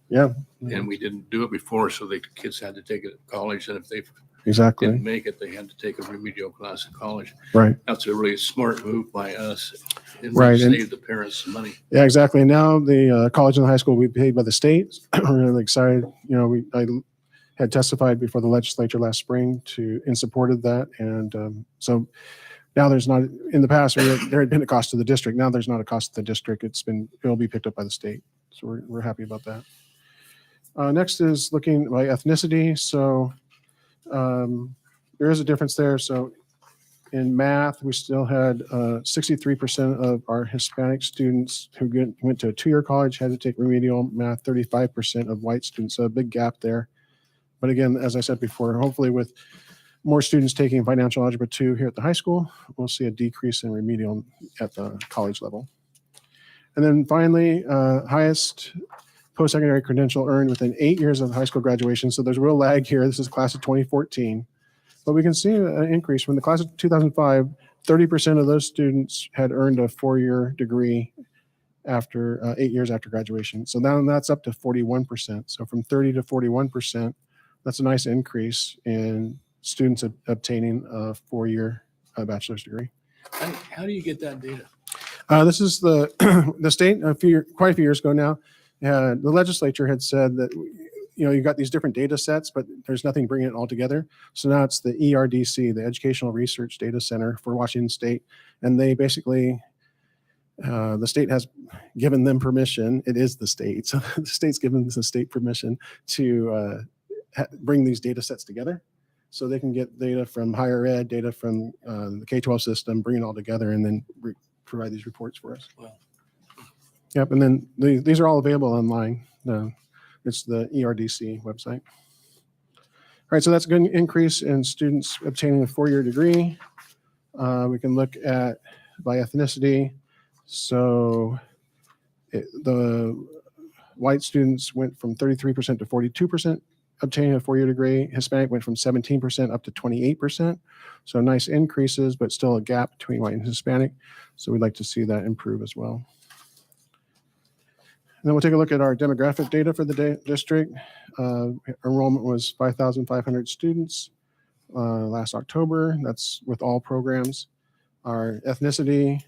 Yeah. And we didn't do it before, so the kids had to take it at college. And if they Exactly. didn't make it, they had to take a remedial class at college. Right. That's a really smart move by us. And Right. we And- saved the parents some money. Yeah, exactly. Now the college and the high school will be paid by the state. We're really excited. You know, I had testified before the legislature last spring in support of that. And so now there's not, in the past, there had been a cost to the district. Now there's not a cost to the district. It'll be picked up by the state. So we're happy about that. Next is looking by ethnicity. So there is a difference there. So in math, we still had 63% of our Hispanic students who went to a 2-year college had to take remedial math, 35% of white students. So a big gap there. But again, as I said before, hopefully with more students taking financial algebra 2 here at the high school, we'll see a decrease in remedial at the college level. And then finally, highest post-secondary credential earned within 8 years of high school graduation. So there's a real lag here. This is class of 2014. But we can see an increase from the class of 2005. 30% of those students had earned a 4-year degree after 8 years after graduation. So now that's up to 41%. So from 30 to 41%, that's a nice increase in students obtaining a 4-year bachelor's degree. How do you get that data? This is the state quite a few years ago now. The legislature had said that, you know, you've got these different data sets, but there's nothing bringing it all together. So now it's the ERDC, the Educational Research Data Center for Washington State. And they basically, the state has given them permission. It is the state. So the state's given the state permission to bring these data sets together. So they can get data from higher ed, data from the K-12 system, bring it all together, and then provide these reports for us. Wow. Yep, and then these are all available online. It's the ERDC website. All right, so that's a good increase in students obtaining a four-year degree. We can look at by ethnicity. So the white students went from 33% to 42% obtaining a four-year degree. Hispanic went from 17% up to 28%. So nice increases, but still a gap between white and Hispanic. So we'd like to see that improve as well. And then we'll take a look at our demographic data for the district. Enrollment was 5,500 students last October. That's with all programs. Our ethnicity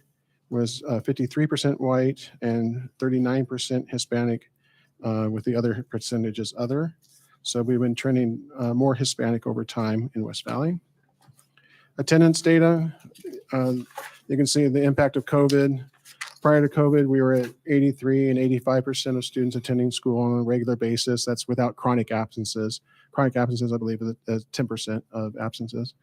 was 53% white and 39% Hispanic, with the other percentages other. So we've been trending more Hispanic over time in West Valley. Attendance data, you can see the impact of COVID. Prior to COVID, we were at 83 and 85% of students attending school on a regular basis. That's without chronic absences. Chronic absences, I believe, is 10% of absences.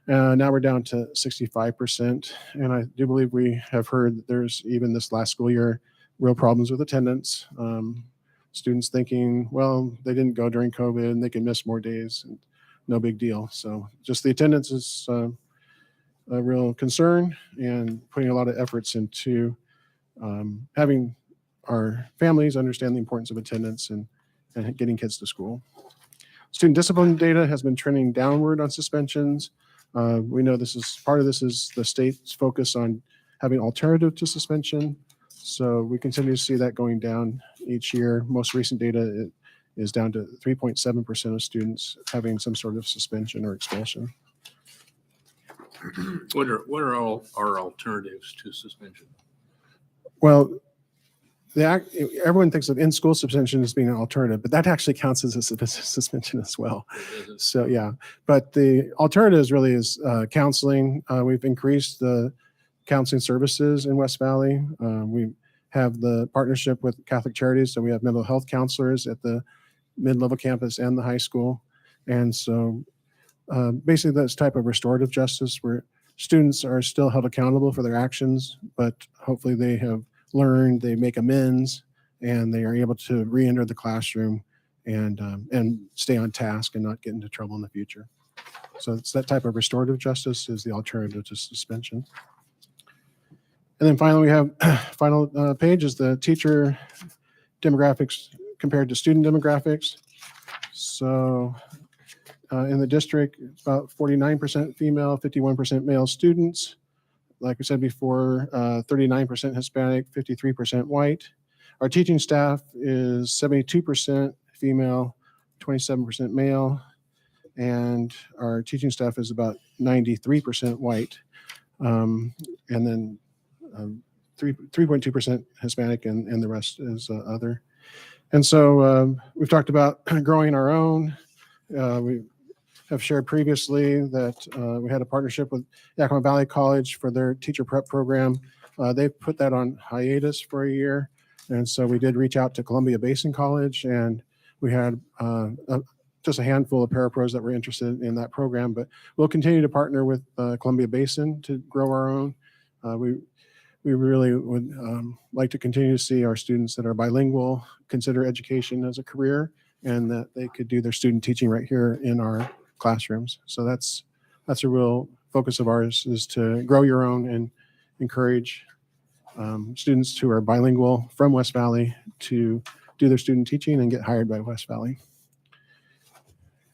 Now we're down to 65%. And I do believe we have heard that there's, even this last school year, real problems with attendance. Students thinking, well, they didn't go during COVID and they can miss more days. And no big deal. So just the attendance is a real concern, and putting a lot of efforts into having our families understand the importance of attendance and getting kids to school. Student discipline data has been trending downward on suspensions. We know part of this is the state's focus on having alternative to suspension. So we continue to see that going down each year. Most recent data is down to 3.7% of students having some sort of suspension or expulsion. What are all our alternatives to suspension? Well, everyone thinks of in-school suspension as being an alternative, but that actually counts as a suspension as well. So yeah, but the alternative really is counseling. We've increased the counseling services in West Valley. We have the partnership with Catholic Charities, so we have mental health counselors at the mid-level campus and the high school. And so basically that's type of restorative justice where students are still held accountable for their actions, but hopefully they have learned, they make amends, and they are able to re-enter the classroom and stay on task and not get into trouble in the future. So it's that type of restorative justice is the alternative to suspension. And then finally, we have final page is the teacher demographics compared to student demographics. So in the district, it's about 49% female, 51% male students. Like we said before, 39% Hispanic, 53% white. Our teaching staff is 72% female, 27% male, and our teaching staff is about 93% white, and then 3.2% Hispanic, and the rest is other. And so we've talked about growing our own. We have shared previously that we had a partnership with Yakima Valley College for their teacher prep program. They've put that on hiatus for a year. And so we did reach out to Columbia Basin College, and we had just a handful of parapros that were interested in that program, but we'll continue to partner with Columbia Basin to grow our own. We really would like to continue to see our students that are bilingual consider education as a career, and that they could do their student teaching right here in our classrooms. So that's a real focus of ours, is to grow your own and encourage students who are bilingual from West Valley to do their student teaching and get hired by West Valley.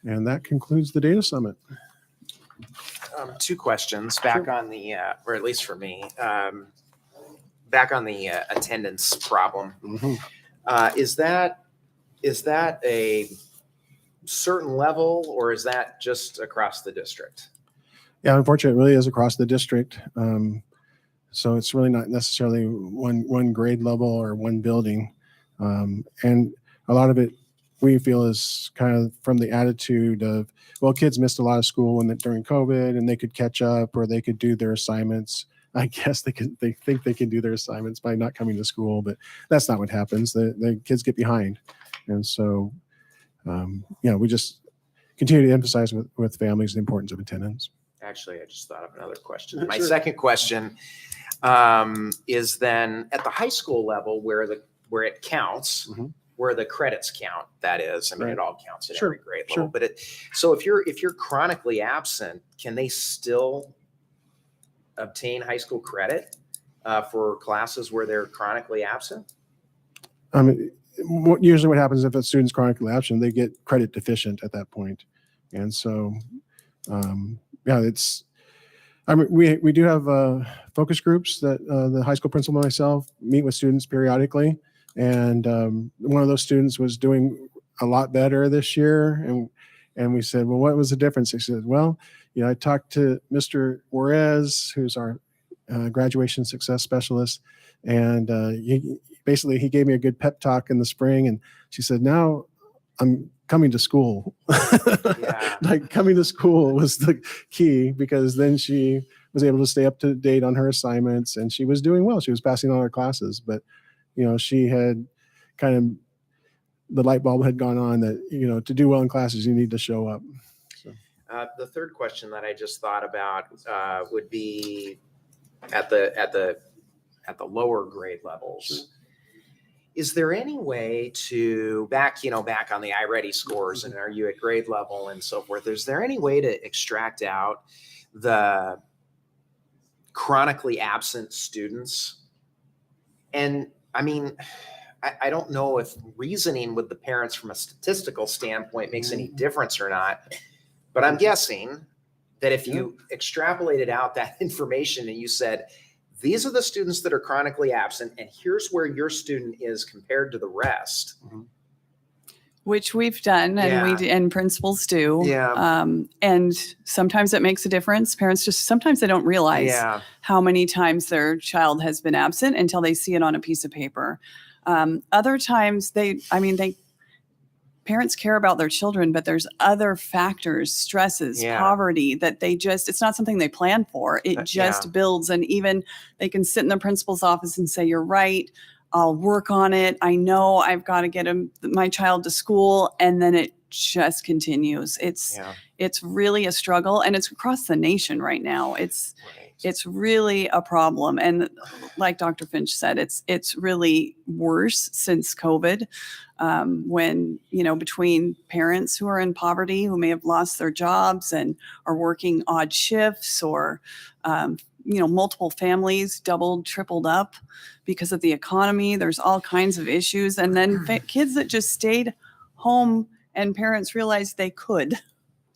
And that concludes the data summit. Two questions back on the, or at least for me, back on the attendance problem. Is that a certain level, or is that just across the district? Yeah, unfortunately, it really is across the district. So it's really not necessarily one grade level or one building. And a lot of it we feel is kind of from the attitude of, well, kids missed a lot of school during COVID, and they could catch up, or they could do their assignments. I guess they think they can do their assignments by not coming to school, but that's not what happens. The kids get behind. And so, we just continue to emphasize with families the importance of attendance. Actually, I just thought of another question. My Sure. second question is then at the high school level where it counts, Mhm. where the credits count, that is. I mean, Right. it all counts at Sure, every grade sure. level. But so if you're chronically absent, can they still obtain high school credit for classes where they're chronically absent? Usually what happens if a student's chronically absent, they get credit deficient at that point. And so, yeah, we do have focus groups that the high school principal and myself meet with students periodically. And one of those students was doing a lot better this year. And we said, well, what was the difference? He said, well, I talked to Mr. Juarez, who's our graduation success specialist. And he gave me a good pep talk in the spring. And she said, now I'm coming to school. Yeah. Like coming to school was the key, because then she was able to stay up to date on her assignments and she was doing well. She was passing all her classes, but she had kind of, the light bulb had gone on that, to do well in classes, you need to show up. So. The third question that I just thought about would be at the lower grade levels. Sure. Is there any way to back on the iReady scores and are you at grade level and so forth? Is there any way to extract out the chronically absent students? And I mean, I don't know if reasoning with the parents from a statistical standpoint makes any difference or not, but I'm guessing that if you extrapolated out that information and you said, these are the students that are chronically absent, and here's where your student is compared to the rest. Which we've done, and and principals do. Yeah. And sometimes it makes a difference. Parents sometimes they don't realize how many times their child has been absent until they see it on a piece of paper. Other times parents care about their children, but there's other factors, stresses, poverty that it's not something they plan for. It just builds. And even they can sit in the principal's office and say, you're right, I'll work on it. I know I've got to get my child to school. And then it just continues. It's really a struggle, and it's across the nation right now. It's really a problem. And like Dr. Finch said, it's really worse since COVID, when, between parents who are in poverty, who may have lost their jobs and are working odd shifts, or, multiple families doubled, tripled up because of the economy. There's all kinds of issues. And then kids that just stayed home and parents realized they could.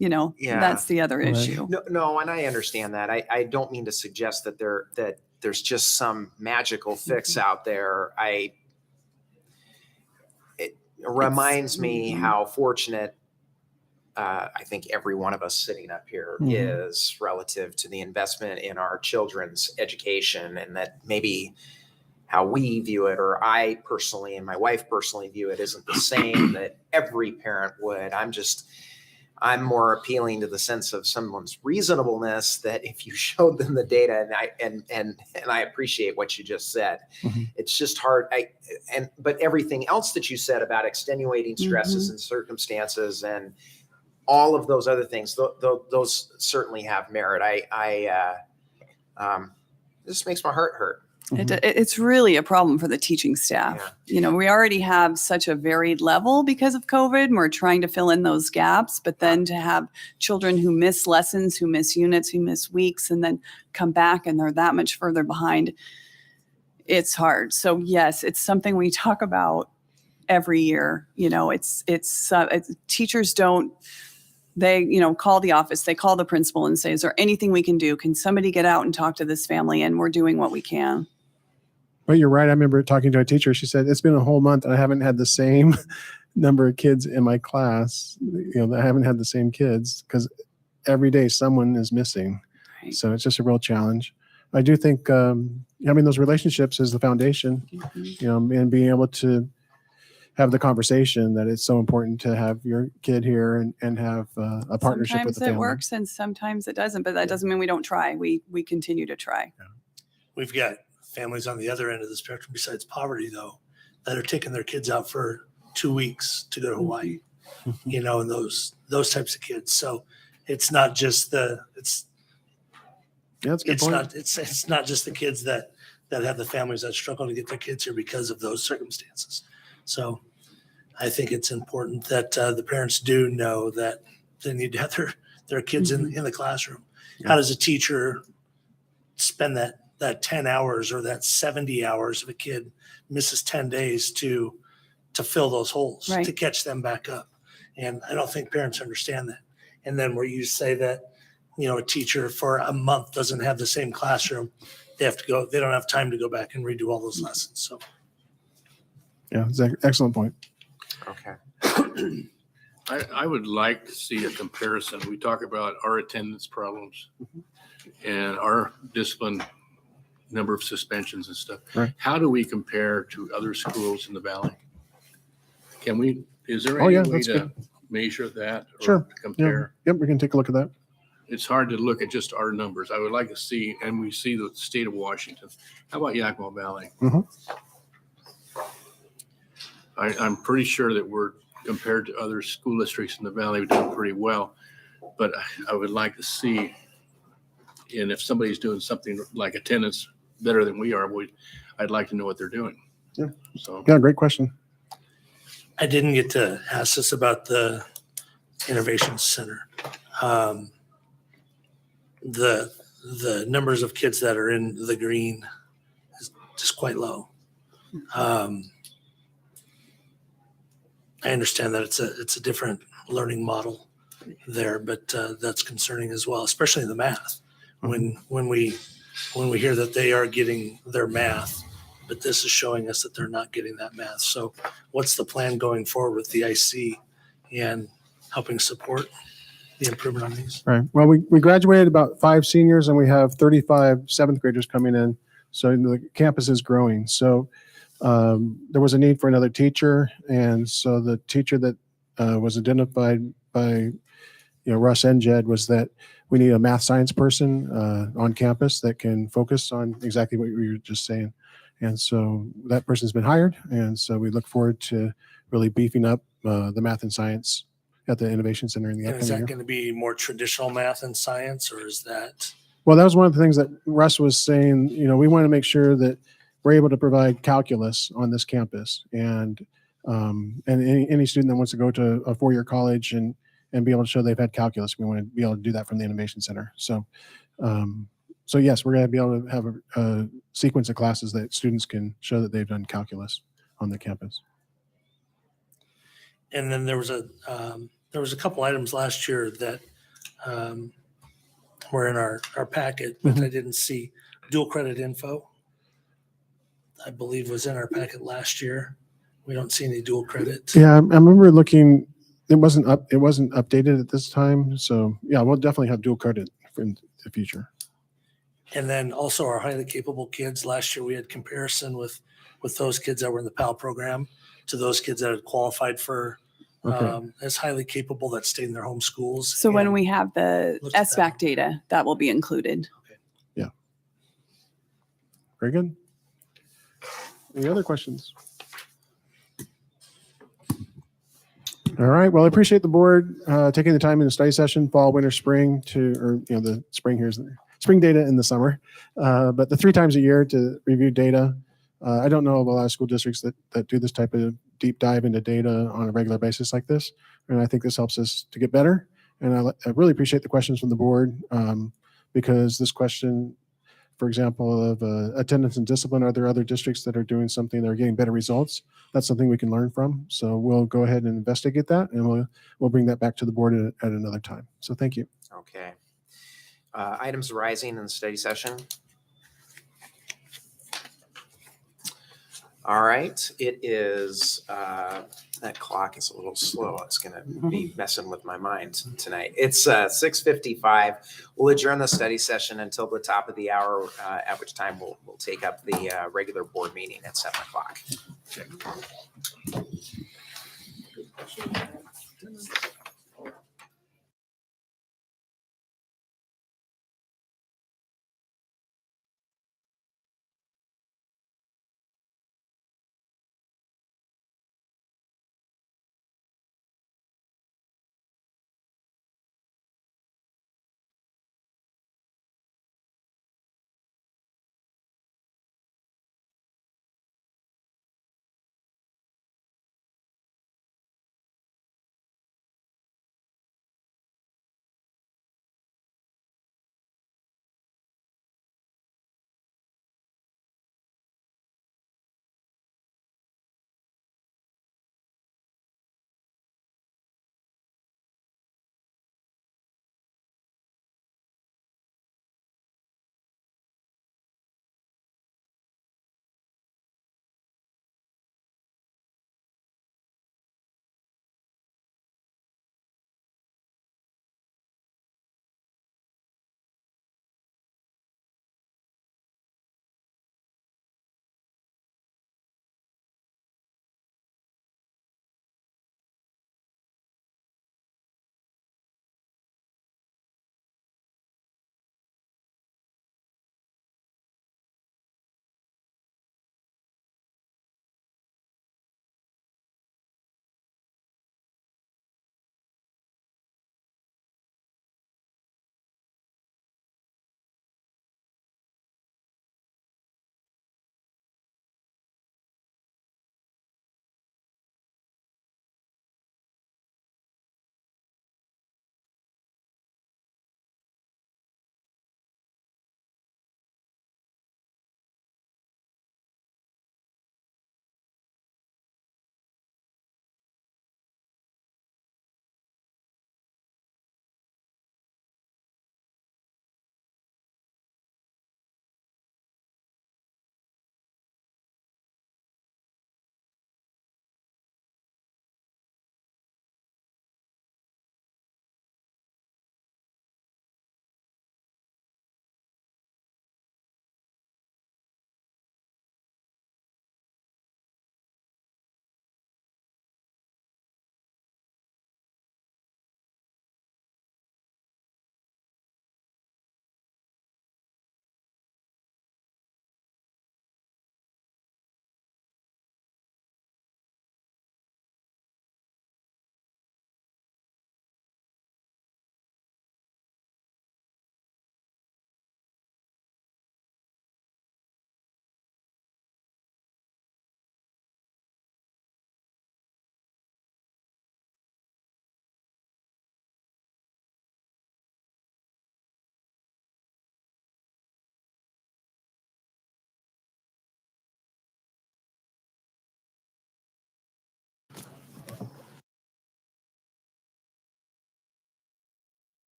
That's the other issue. No, and I understand that. I don't mean to suggest that there's just some magical fix out there. It reminds me how fortunate I think every one of us sitting up here is relative to the investment in our children's education, and that maybe how we view it, or I personally and my wife personally view it, isn't the same that every parent would. I'm more appealing to the sense of someone's reasonableness, that if you showed them the data, and I appreciate what you just said. It's just hard. But everything else that you said about extenuating stresses and circumstances and all of those other things, those certainly have merit. This makes my heart hurt. It's really a problem for the teaching staff. We already have such a varied level because of COVID, and we're trying to fill in those gaps. But then to have children who miss lessons, who miss units, who miss weeks, and then come back and they're that much further behind, it's hard. So yes, it's something we talk about every year. Teachers don't. They, call the office, they call the principal and say, is there anything we can do? Can somebody get out and talk to this family? And we're doing what we can. Well, you're right. I remember talking to a teacher. She said, it's been a whole month and I haven't had the same number of kids in my class. I haven't had the same kids, because every day someone is missing. Right. So it's just a real challenge. I do think having those relationships is the foundation, and being able to have the conversation that it's so important to have your kid here and have a partnership with the family. Sometimes it works and sometimes it doesn't, but that doesn't mean we don't try. We continue to try. Yeah. We've got families on the other end of the spectrum, besides poverty, though, that are taking their kids out for 2 weeks to go to Hawaii, and those types of kids. So it's not just Yeah, that's a good It's point. not, it's not just the kids that have the families that struggle to get their kids here because of those circumstances. So I think it's important that the parents do know that they need to have their kids in the classroom. How does a teacher spend that 10 hours or that 70 hours if a kid misses 10 days to fill those holes, Right. to catch them back up? And I don't think parents understand that. And then where you say that, a teacher for a month doesn't have the same classroom, they don't have time to go back and redo all those lessons. So Yeah, it's an excellent point. Okay. I would like to see a comparison. We talk about our attendance problems and our discipline, number of suspensions and stuff. Right. How do we compare to other schools in the valley? Is there Oh, any yeah, way that's to good. measure that? Or Sure. Yeah. compare? Yep, we can take a look at that. It's hard to look at just our numbers. I would like to see, and we see the state of Washington. How about Yakima Valley? Mhm. I'm pretty sure that we're, compared to other school districts in the valley, we're doing pretty well. But I would like to see, and if somebody's doing something like attendance better than we are, I'd like to know what they're doing. Yeah. So Yeah, great question. I didn't get to ask this about the Innovation Center. The numbers of kids that are in the green is just quite low. I understand that it's a different learning model there, but that's concerning as well, especially in the math. When we hear that they are getting their math, but this is showing us that they're not getting that math. So what's the plan going forward with the IC and helping support the improvement on these? Right. Well, we graduated about 5 seniors and we have 35 seventh graders coming in. So the campus is growing. So there was a need for another teacher. And so the teacher that was identified by Russ and Jed was that we need a math science person on campus that can focus on exactly what you were just saying. And so that person's been hired. And so we look forward to really beefing up the math and science at the Innovation Center in the And is upcoming that year. going to be more traditional math and science, or is that? Well, that was one of the things that Russ was saying. We want to make sure that we're able to provide calculus on this campus, and any student that wants to go to a 4-year college and be able to show they've had calculus, we want to be able to do that from the Innovation Center. So, so yes, we're going to be able to have a sequence of classes that students can show that they've done calculus on the campus. And then there was a couple items last year that were in our packet, but I didn't see. Dual credit info, I believe, was in our packet last year. We don't see any dual credit. Yeah, I remember looking. It wasn't updated at this time. So yeah, we'll definitely have dual credit in the future. And then also our highly capable kids. Last year we had comparison with those kids that were in the PAL program to those kids that had qualified for as highly capable that stayed in their home schools. So when we have the looked at that. SVAC data, that will be included. Very good. Any other questions? All right. Well, I appreciate the board taking the time in the study session, fall, winter, spring the spring here is spring data in the summer, but the 3 times a year to review data. I don't know of a lot of school districts that do this type of deep dive into data on a regular basis like this. And I think this helps us to get better. And I really appreciate the questions from the board because this question, for example, of attendance and discipline, are there other districts that are doing something that are getting better results? That's something we can learn from. So we'll go ahead and investigate that, and we'll bring that back to the board at another time. So thank you. Okay. Items arising in the study session. All right. It is, that clock is a little slow. It's going to be messing with my mind tonight. It's 6:55. We'll adjourn the study session until the top of the hour, at which time we'll take up the regular board meeting at 7 o'clock.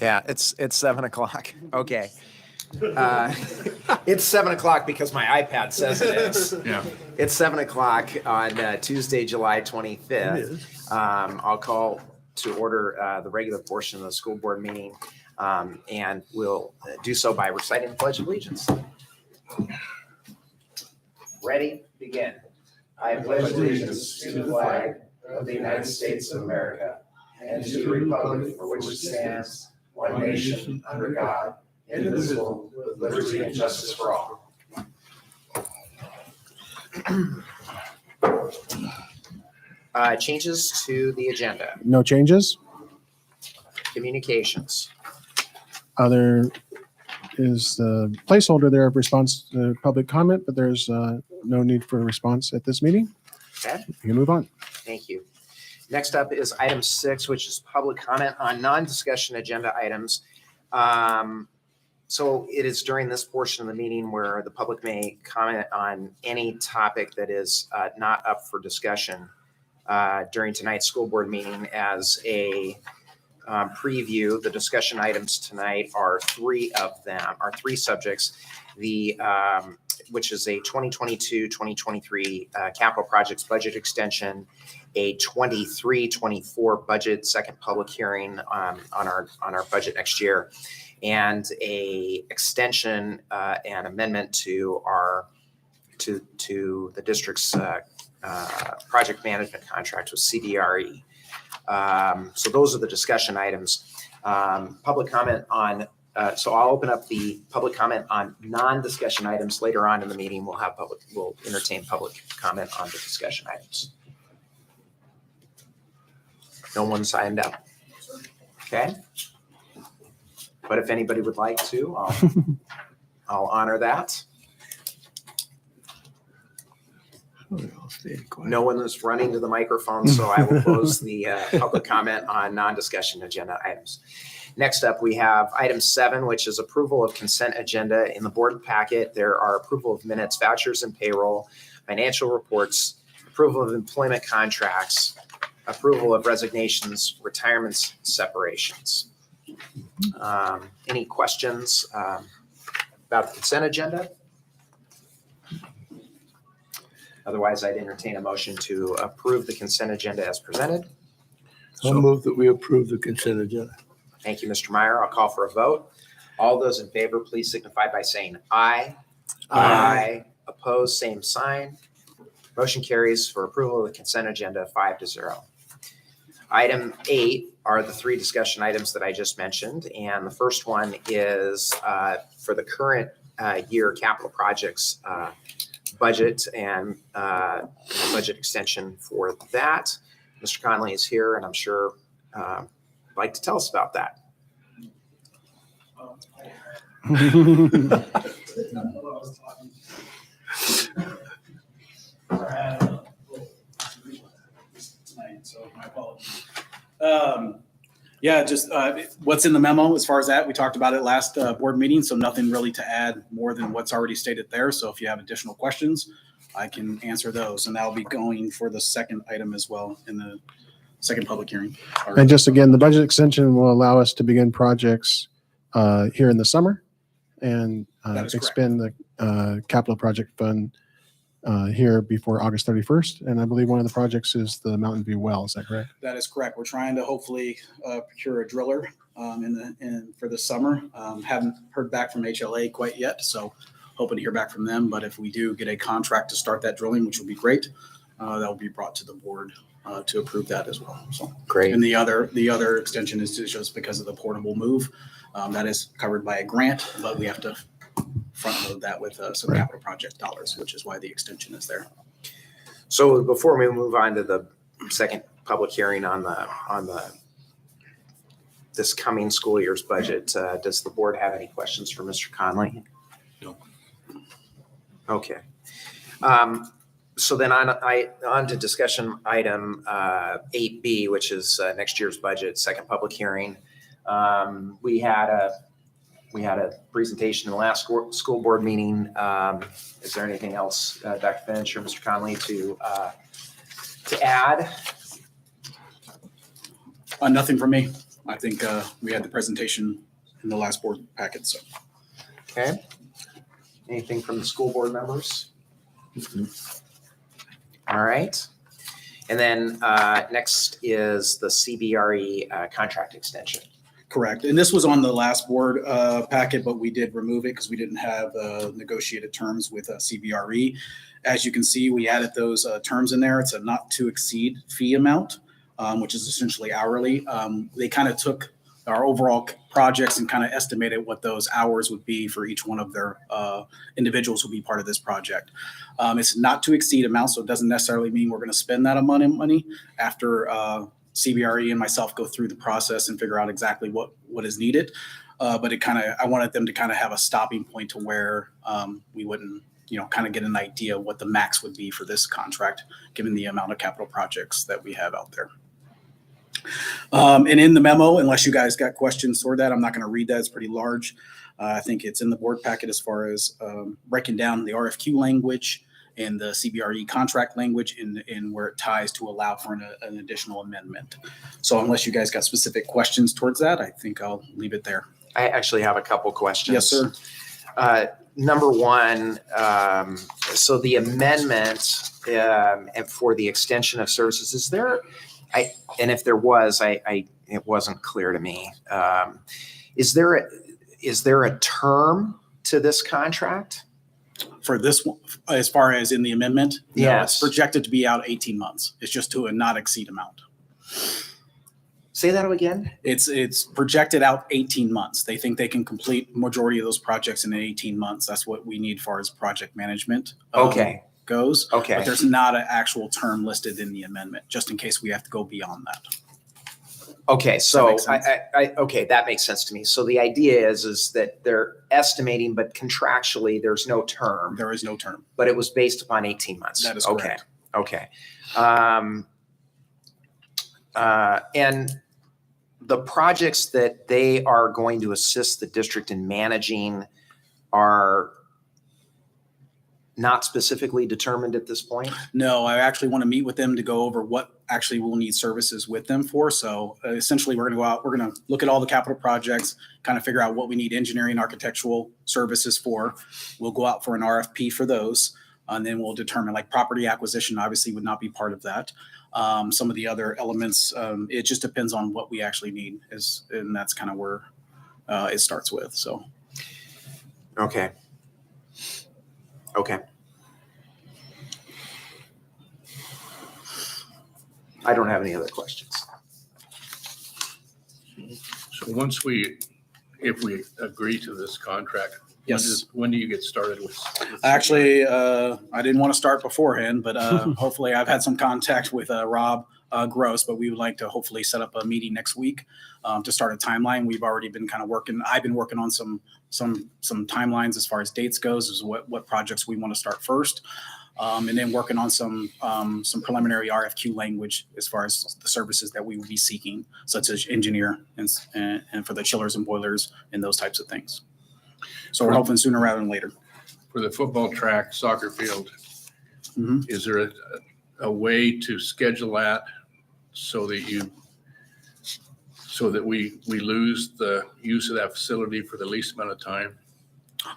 Yeah, it's 7 o'clock. Okay. It's 7 o'clock because my iPad says it is. Yeah. It's 7 o'clock on Tuesday, July 25th. I'll call to order the regular portion of the school board meeting, and we'll do so by reciting the Pledge of Allegiance. Ready? Begin. I pledge allegiance to the flag of the United States of America and to the republic for which it stands, one nation, under God, indivisible, with liberty and justice for all. Changes to the agenda. No changes. Communications. There is the placeholder there of response to public comment, but there's no need for a response at this meeting. Okay. You can move on. Thank you. Next up is item 6, which is public comment on non-discussion agenda items. So it is during this portion of the meeting where the public may comment on any topic that is not up for discussion during tonight's school board meeting. As a preview, the discussion items tonight are three subjects. The which is a 2022-2023 capital projects budget extension, a 23-24 budget second public hearing on our budget next year, and a extension and amendment to the district's project management contract with CDRE. So those are the discussion items. Public comment on, so I'll open up the public comment on non-discussion items later on in the meeting. We'll entertain public comment on the discussion items. No one signed up. Okay. But if anybody would like to, I'll honor that. No one is running to the microphone, so I will close the public comment on non-discussion agenda items. Next up, we have item 7, which is approval of consent agenda. In the board packet, there are approval of minutes, vouchers and payroll, financial reports, approval of employment contracts, approval of resignations, retirements, separations. Any questions about the consent agenda? Otherwise, I'd entertain a motion to approve the consent agenda as presented. I'll move that we approve the consent agenda. Thank you, Mr. Meyer. I'll call for a vote. All those in favor, please signify by saying aye. Aye. Opposed, same sign. Motion carries for approval of the consent agenda 5-0. Item 8 are the 3 discussion items that I just mentioned. And the first one is for the current year capital projects budget and budget extension for that. Mr. Conley is here, and I'm sure would like to tell us about that. So my apologies. Just what's in the memo as far as that. We talked about it last board meeting, so nothing really to add more than what's already stated there. So if you have additional questions, I can answer those. And that'll be going for the second item as well in the second public hearing. And just again, the budget extension will allow us to begin projects here in the summer and That is correct. expend the capital project fund here before August 31st. And I believe one of the projects is the Mountain View well. Is that correct? That is correct. We're trying to hopefully procure a driller for the summer. Haven't heard back from HLA quite yet, so hoping to hear back from them. But if we do get a contract to start that drilling, which will be great, that will be brought to the board to approve that as well. So Great. and the other extension is just because of the portable move. That is covered by a grant, but we have to front load that with some capital project dollars, which is why the extension is there. So before we move on to the second public hearing on this coming school year's budget, does the board have any questions for Mr. Conley? No. Okay. So then on to discussion item 8B, which is next year's budget, second public hearing. We had a presentation in the last school board meeting. Is there anything else, Dr. Finch or Mr. Conley, to add? Nothing from me. I think we had the presentation in the last board packet, so. Okay. Anything from the school board members? All right. And then next is the CBRE contract extension. Correct. And this was on the last board packet, but we did remove it because we didn't have negotiated terms with CBRE. As you can see, we added those terms in there. It's a not to exceed fee amount, which is essentially hourly. They kind of took our overall projects and kind of estimated what those hours would be for each one of their individuals who would be part of this project. It's not to exceed amount, so it doesn't necessarily mean we're going to spend that amount of money after CBRE and myself go through the process and figure out exactly what is needed. But I wanted them to kind of have a stopping point to where we wouldn't, kind of get an idea of what the max would be for this contract, given the amount of capital projects that we have out there. And in the memo, unless you guys got questions toward that, I'm not going to read that. It's pretty large. I think it's in the board packet as far as breaking down the RFQ language and the CBRE contract language and where it ties to allow for an additional amendment. So unless you guys got specific questions towards that, I think I'll leave it there. I actually have a couple questions. Yes, sir. Number one, so the amendment and for the extension of services, is there, and if there was, it wasn't clear to me. Is there a term to this contract? For this one, as far as in the amendment, no, Yes. it's projected to be out 18 months. It's just to a not exceed amount. Say that again? It's projected out 18 months. They think they can complete majority of those projects in 18 months. That's what we need far as project management goes. Okay. But there's not an actual term listed in the amendment, just in case we have to go beyond that. Okay, so makes sense? okay, that makes sense to me. So the idea is that they're estimating, but contractually there's no term, There is no term. but it was based upon 18 months. That is correct. Okay. And the projects that they are going to assist the district in managing are not specifically determined at this point? No, I actually want to meet with them to go over what actually we'll need services with them for. So essentially, we're going to go out, we're going to look at all the capital projects, kind of figure out what we need engineering, architectural services for. We'll go out for an RFP for those, and then we'll determine, like, property acquisition obviously would not be part of that. Some of the other elements, it just depends on what we actually need, and that's kind of where it starts with. So. Okay. I don't have any other questions. So if we agree to this contract, Yes. when do you get started with? Actually, I didn't want to start beforehand, but hopefully I've had some contact with Rob Gross, but we would like to hopefully set up a meeting next week to start a timeline. We've already been kind of working. I've been working on some timelines as far as dates goes, as what projects we want to start first. And then working on some preliminary RFQ language as far as the services that we would be seeking, such as engineer and for the chillers and boilers and those types of things. So we're hoping sooner rather than later. For the football track, soccer field, Mhm. is there a way to schedule that so that we lose the use of that facility for the least amount of time?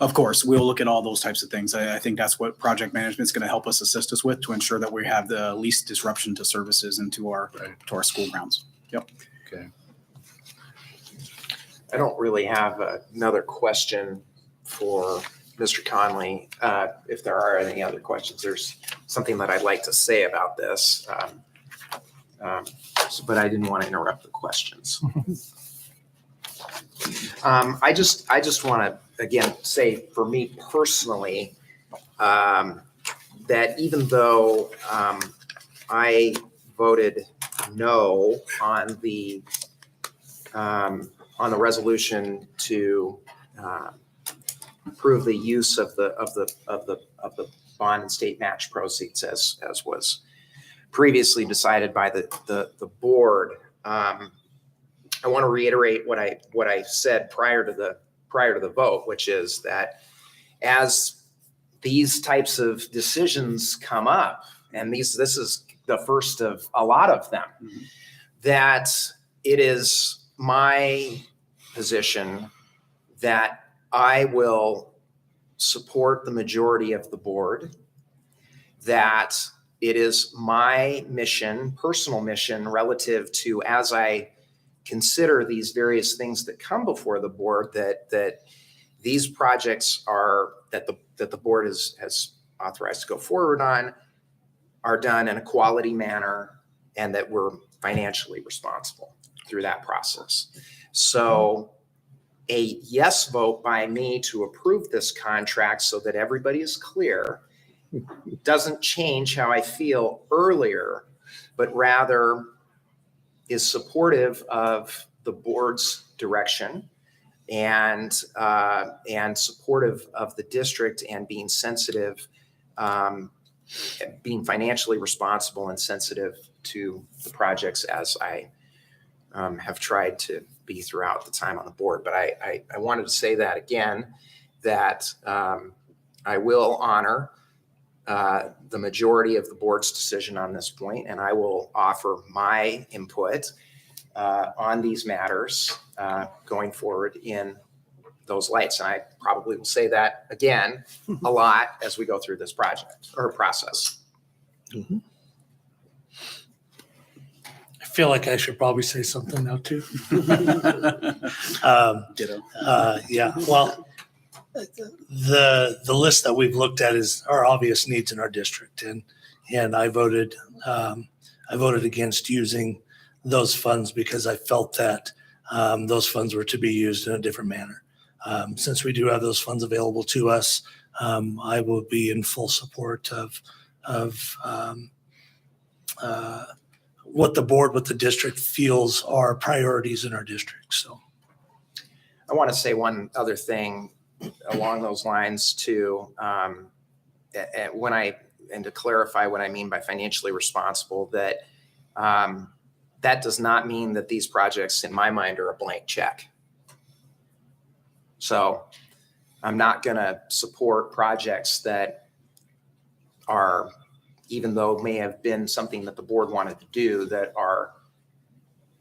Of course, we'll look at all those types of things. I think that's what project management is going to help us assist us with to ensure that we have the least disruption to services and to our school grounds. Yep. Okay. I don't really have another question for Mr. Conley. If there are any other questions, there's something that I'd like to say about this. But I didn't want to interrupt the questions. I just want to, again, say for me personally, that even though I voted no on the resolution to approve the use of the bond and state match proceeds as was previously decided by the board. I want to reiterate what I said prior to the vote, which is that as these types of decisions come up, and this is the first of a lot of them, that it is my position that I will support the majority of the board, that it is my mission, personal mission, relative to, as I consider these various things that come before the board, that these projects are, that the board has authorized to go forward on, are done in a quality manner, and that we're financially responsible through that process. So a yes vote by me to approve this contract so that everybody is clear doesn't change how I feel earlier, but rather is supportive of the board's direction and supportive of the district and being sensitive, being financially responsible and sensitive to the projects, as I have tried to be throughout the time on the board. But I wanted to say that again, that I will honor the majority of the board's decision on this point, and I will offer my input on these matters going forward in those lights. And I probably will say that again a lot as we go through this project or process. I feel like I should probably say something now too. Ditto. Yeah, well, the list that we've looked at is our obvious needs in our district, and I voted against using those funds because I felt that those funds were to be used in a different manner. Since we do have those funds available to us, I will be in full support of what the board, what the district feels are priorities in our district. So I want to say one other thing along those lines too. And to clarify what I mean by financially responsible, that that does not mean that these projects in my mind are a blank check. So I'm not going to support projects that are, even though it may have been something that the board wanted to do, that are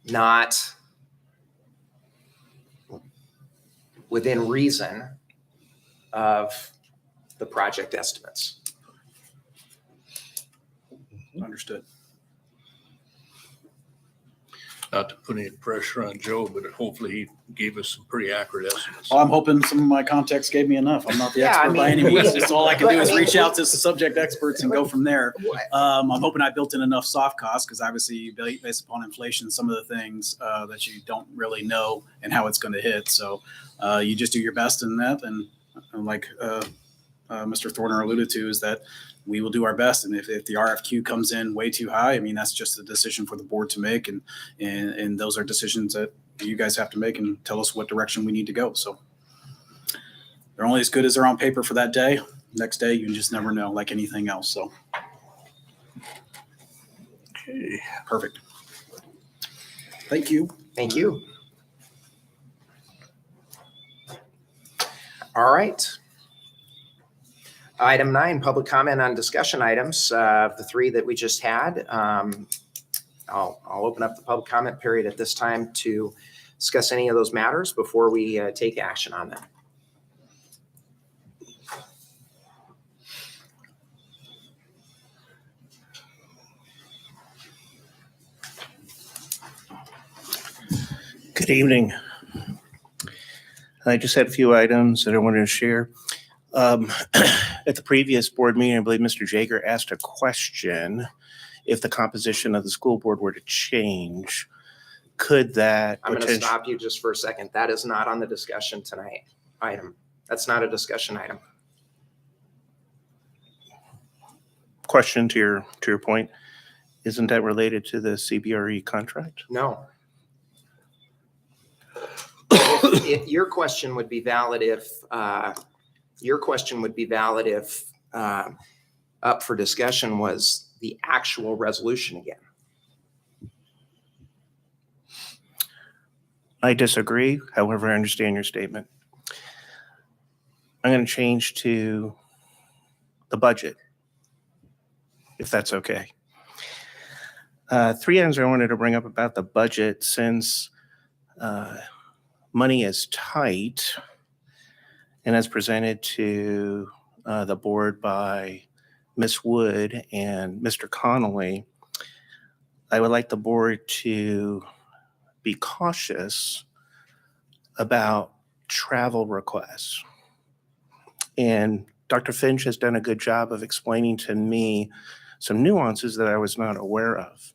not within reason of the project estimates. Understood. Not to put any pressure on Joe, but hopefully he gave us some pretty accurate estimates. I'm hoping some of my context gave me enough. I'm not the Yeah, expert I mean, by any means. Just all I can do is I mean, reach out to some subject experts and go from there. I'm hoping I built in enough soft costs, because obviously based upon inflation, some of the things that you don't really know and how it's going to hit. So you just do your best in that. And like Mr. Thorner alluded to, is that we will do our best. And if the RFQ comes in way too high, I mean, that's just a decision for the board to make. And those are decisions that you guys have to make and tell us what direction we need to go. So they're only as good as they're on paper for that day. Next day, you just never know, like anything else. So. Okay. Perfect. Thank you. Thank you. All right. Item 9, public comment on discussion items. The 3 that we just had. I'll open up the public comment period at this time to discuss any of those matters before we take action on them. Good evening. I just had a few items that I wanted to share. At the previous board meeting, I believe Mr. Jager asked a question. If the composition of the school board were to change, could that I'm going to stop you just for a second. That is not on the discussion tonight item. That's not a discussion item. question to your point, isn't that related to the CBRE contract? No. Your question would be valid if up for discussion was the actual resolution again. I disagree. However, I understand your statement. I'm going to change to the budget, if that's okay. 3 items I wanted to bring up about the budget, since money is tight and as presented to the board by Ms. Wood and Mr. Connolly, I would like the board to be cautious about travel requests. And Dr. Finch has done a good job of explaining to me some nuances that I was not aware of.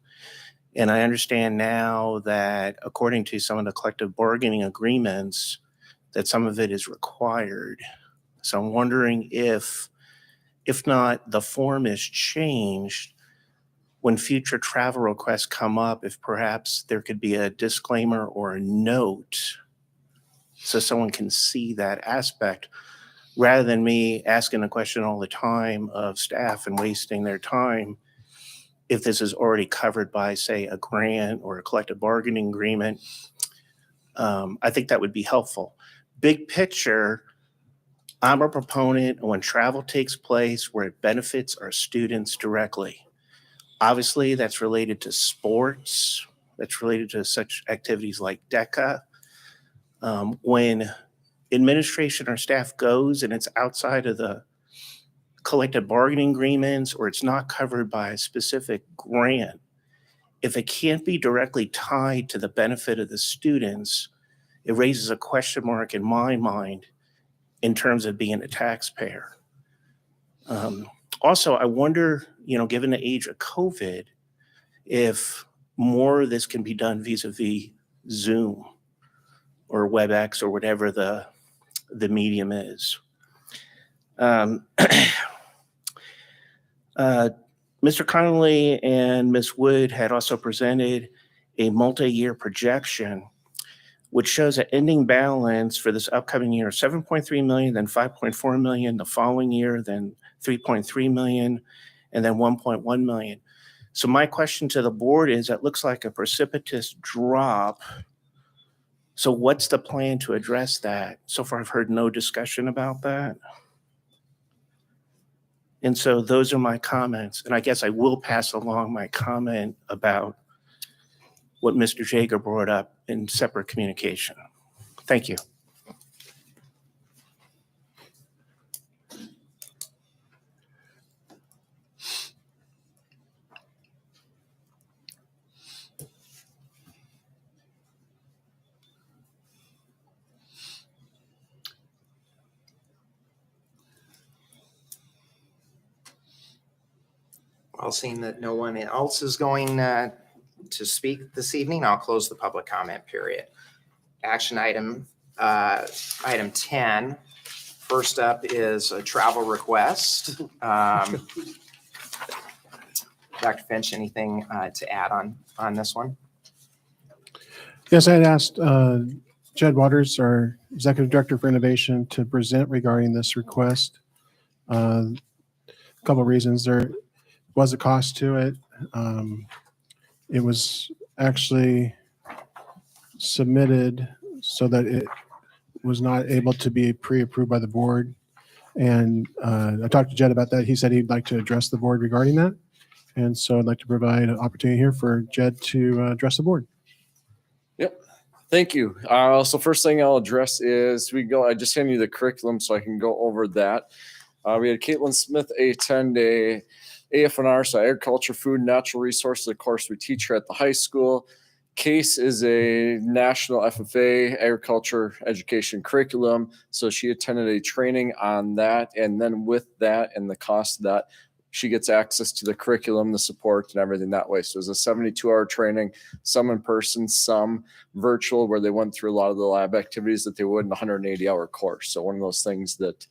And I understand now that according to some of the collective bargaining agreements, that some of it is required. So I'm wondering if not, the form is changed when future travel requests come up, if perhaps there could be a disclaimer or a note so someone can see that aspect rather than me asking a question all the time of staff and wasting their time. If this is already covered by, say, a grant or a collective bargaining agreement, I think that would be helpful. Big picture, I'm a proponent when travel takes place where it benefits our students directly. Obviously, that's related to sports, that's related to such activities like DECA. When administration or staff goes and it's outside of the collective bargaining agreements or it's not covered by a specific grant, if it can't be directly tied to the benefit of the students, it raises a question mark in my mind in terms of being a taxpayer. Also, I wonder, given the age of COVID, if more of this can be done vis-a-vis Zoom or WebEx or whatever the medium is. Mr. Connolly and Ms. Wood had also presented a multi-year projection, which shows an ending balance for this upcoming year, 7.3 million, then 5.4 million the following year, then 3.3 million, and then 1.1 million. So my question to the board is, it looks like a precipitous drop. So what's the plan to address that? So far, I've heard no discussion about that. And so those are my comments. And I guess I will pass along my comment about what Mr. Jaeger brought up in separate communication. Thank you. Well, seeing that no one else is going to speak this evening, I'll close the public comment period. Action item 10. First up is a travel request. Dr. Finch, anything to add on this one? Yes, I had asked Jed Waters, our Executive Director for Innovation, to present regarding this request. A couple of reasons. There was a cost to it. It was actually submitted so that it was not able to be pre-approved by the board. And I talked to Jed about that. He said he'd like to address the board regarding that. And so I'd like to provide an opportunity here for Jed to address the board. Yep. Thank you. So first thing I'll address is I just handed you the curriculum so I can go over that. We had Caitlin Smith attend a AFNR, so Agriculture, Food, Natural Resources. Of course, we teach her at the high school. Case is a national FFA, Agriculture Education Curriculum. So she attended a training on that. And then with that and the cost of that, she gets access to the curriculum, the support, and everything that way. So it was a 72-hour training, some in person, some virtual, where they went through a lot of the lab activities that they would in a 180-hour course. So one of those things that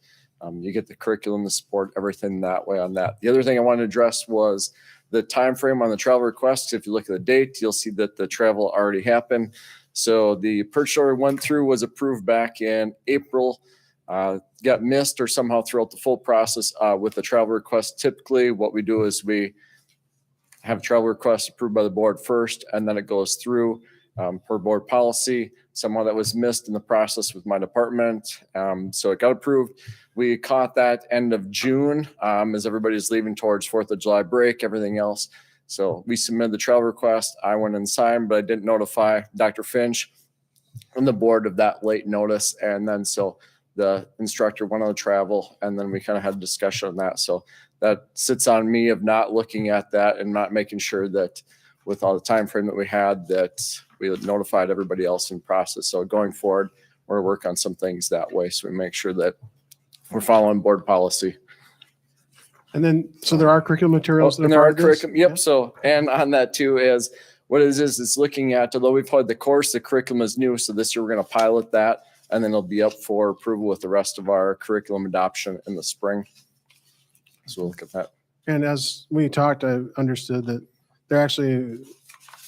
you get the curriculum, the support, everything that way on that. The other thing I wanted to address was the time frame on the travel request. If you look at the date, you'll see that the travel already happened. So the purchase order went through, was approved back in April, got missed or somehow throughout the full process with the travel request. Typically, what we do is we have a travel request approved by the board first, and then it goes through per board policy. Somehow that was missed in the process with my department. So it got approved. We caught that end of June as everybody's leaving towards 4th of July break, everything else. So we submitted the travel request. I went and signed, but I didn't notify Dr. Finch. from the board of that late notice. And then so the instructor went on the travel, and then we kind of had a discussion on that. So that sits on me of not looking at that and not making sure that with all the time frame that we had, that we notified everybody else in the process. So going forward, we're going to work on some things that way. So we make sure that we're following board policy. And then, so there are curriculum materials that And are there part are of this? curriculum. Yep. So, and on that too is what it is it's looking at, although we've had the course, the curriculum is new. So this year we're going to pilot that, and then it'll be up for approval with the rest of our curriculum adoption in the spring. So we'll look at that. And as we talked, I understood that they're actually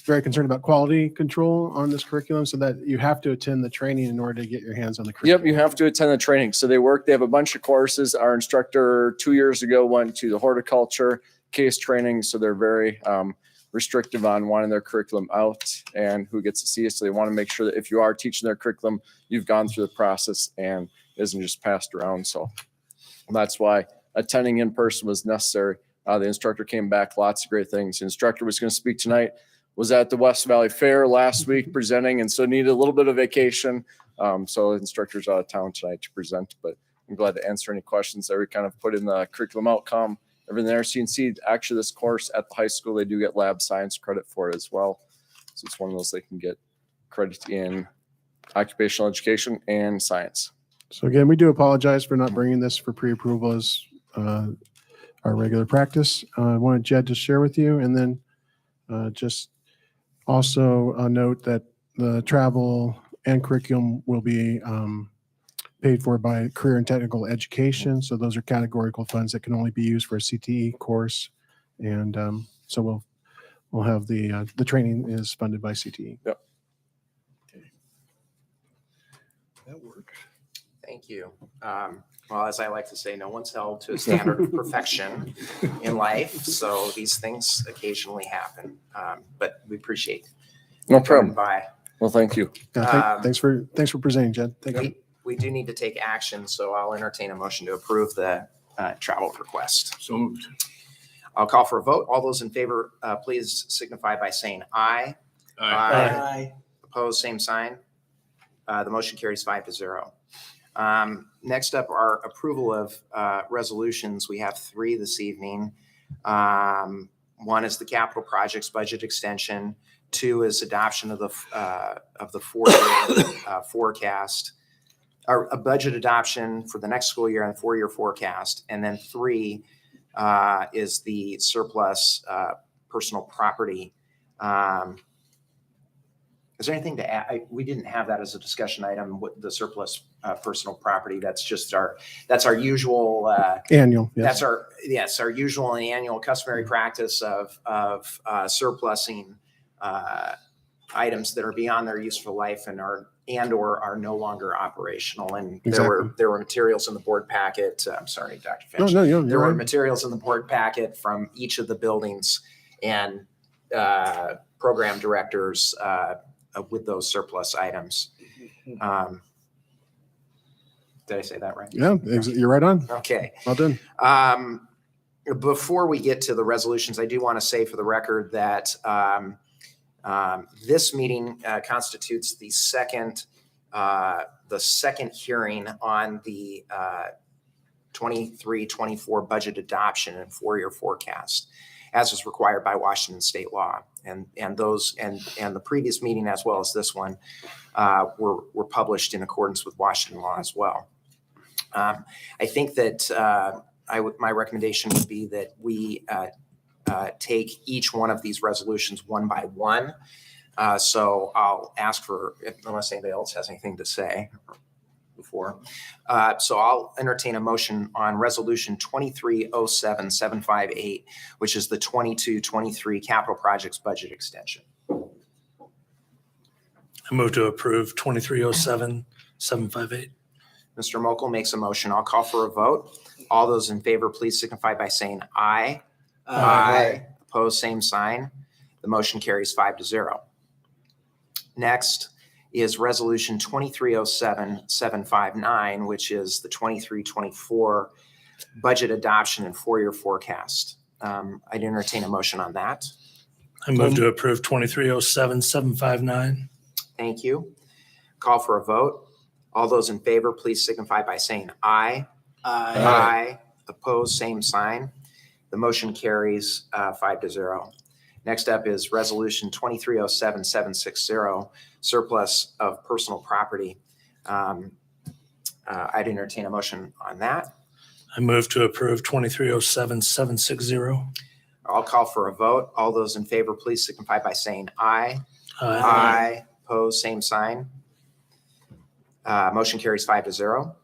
very concerned about quality control on this curriculum, so that you have to attend the training in order to get your hands on the curriculum. Yep, you have to attend the training. So they have a bunch of courses. Our instructor 2 years ago went to the horticulture case training. So they're very restrictive on wanting their curriculum out and who gets to see it. So they want to make sure that if you are teaching their curriculum, you've gone through the process and it isn't just passed around. So that's why attending in person was necessary. The instructor came back, lots of great things. The instructor was going to speak tonight, was at the West Valley Fair last week presenting, and so needed a little bit of vacation. So the instructor's out of town tonight to present, but I'm glad to answer any questions that we kind of put in the curriculum outcome, everything there. So you can see actually this course at the high school, they do get lab science credit for it as well. So it's one of those they can get credit in occupational education and science. So again, we do apologize for not bringing this for pre-approval as our regular practice. I wanted Jed to share with you, and then just also note that the travel and curriculum will be paid for by career and technical education. So those are categorical funds that can only be used for a CTE course. And so we'll have the training is funded by CTE. Yep. That works. Thank you. Well, as I like to say, no one's held to a standard of perfection in life. So these things occasionally happen, but we appreciate No you coming problem. by. Well, thank you. Yeah, thanks for presenting, Jed. Thank you. We do need to take action, so I'll entertain a motion to approve the travel request. So moved. I'll call for a vote. All those in favor, please signify by saying aye. Aye. Opposed, same sign. The motion carries 5-0. Next up, our approval of resolutions. We have 3 this evening. One is the capital projects budget extension. 2 is adoption of the 4-year forecast, or a budget adoption for the next school year and 4-year forecast. And then 3 is the surplus personal property. Is there anything to add? We didn't have that as a discussion item with the surplus personal property. That's just our usual Annual. Yes. That's our usual and annual customary practice of surplusing items that are beyond their useful life and are no longer operational. And Exactly. there were materials in the board packet. I'm sorry, Dr. Finch. No, There you're were right. materials in the board packet from each of the buildings and program directors with those surplus items. Did I say that right? Yeah, you're right on. Okay. Well done. Before we get to the resolutions, I do want to say for the record that this meeting constitutes the second hearing on the 23-24 budget adoption and 4-year forecast, as is required by Washington state law. And the previous meeting, as well as this one, were published in accordance with Washington law as well. I think that my recommendation would be that we take each one of these resolutions one by one. So I'll ask for, unless anybody else has anything to say before. So I'll entertain a motion on resolution 2307-758, which is the 22-23 capital projects budget extension. I move to approve 2307-758. Mr. Mokel makes a motion. I'll call for a vote. All those in favor, please signify by saying aye. Aye. Opposed, same sign. The motion carries 5-0. Next is resolution 2307-759, which is the 23-24 budget adoption and 4-year forecast. I'd entertain a motion on that. I move to approve 2307-759. Thank you. Call for a vote. All those in favor, please signify by saying aye. Aye. Opposed, same sign. The motion carries 5-0. Next up is Resolution 2307760, surplus of personal property. I'd entertain a motion on that. I move to approve 2307760. I'll call for a vote. All those in favor, please signify by saying aye. Aye. Opposed, same sign. Motion carries 5-0.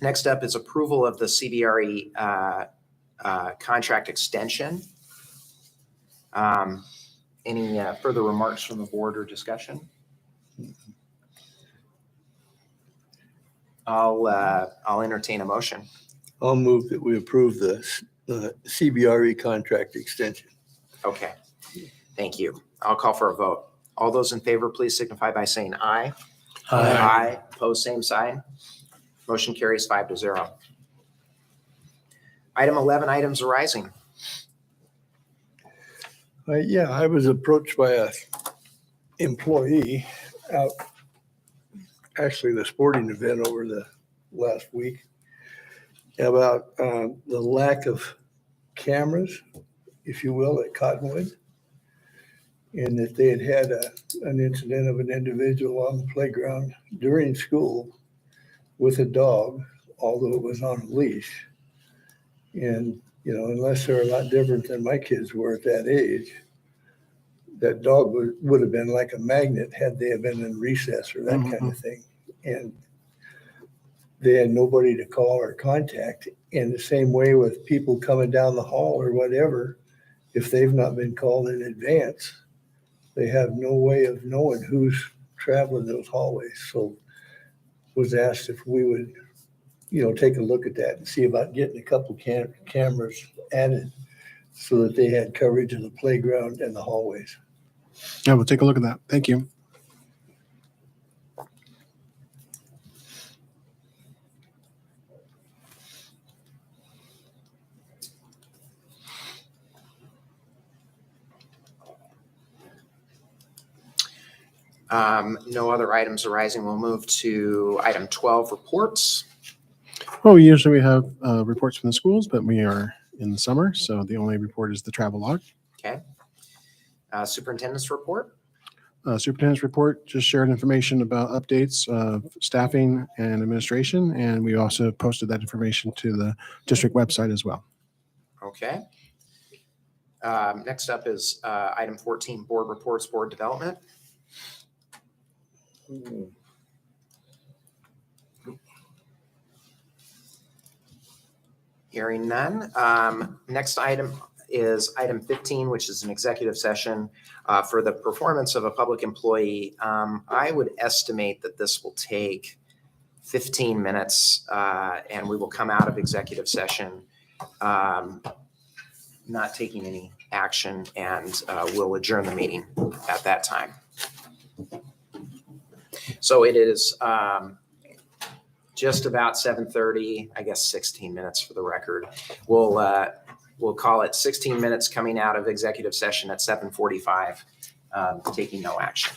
Next up is approval of the CBRE contract extension. Any further remarks from the board or discussion? I'll entertain a motion. I'll move that we approve the CBRE contract extension. Okay, thank you. I'll call for a vote. All those in favor, please signify by saying aye. Aye. Opposed, same sign. Motion carries 5-0. Item 11, items arising. Yeah, I was approached by a employee out, actually the sporting event over the last week, about the lack of cameras, if you will, at Cottonwood. And that they had an incident of an individual on the playground during school with a dog, although it was on a leash. And, you know, unless they're a lot different than my kids were at that age, that dog would have been like a magnet had they have been in recess or that kind of thing. And they had nobody to call or contact. In the same way with people coming down the hall or whatever, if they've not been called in advance, they have no way of knowing who's traveling those hallways. So was asked if we would, you know, take a look at that and see about getting a couple cameras added so that they had coverage of the playground and the hallways. Yeah, we'll take a look at that. Thank you. No other items arising. We'll move to item 12, reports. Well, usually we have reports from the schools, but we are in the summer, so the only report is the travel log. Okay. Superintendent's report. Superintendent's report just shared information about updates of staffing and administration, and we also posted that information to the district website as well. Okay. Next up is item 14, board reports, board development. Hearing none. Next item is item 15, which is an executive session for the performance of a public employee. I would estimate that this will take 15 minutes and we will come out of executive session not taking any action, and we'll adjourn the meeting at that time. So it is just about 7:30, I guess 16 minutes for the record. We'll call it 16 minutes coming out of executive session at 7:45, taking no action.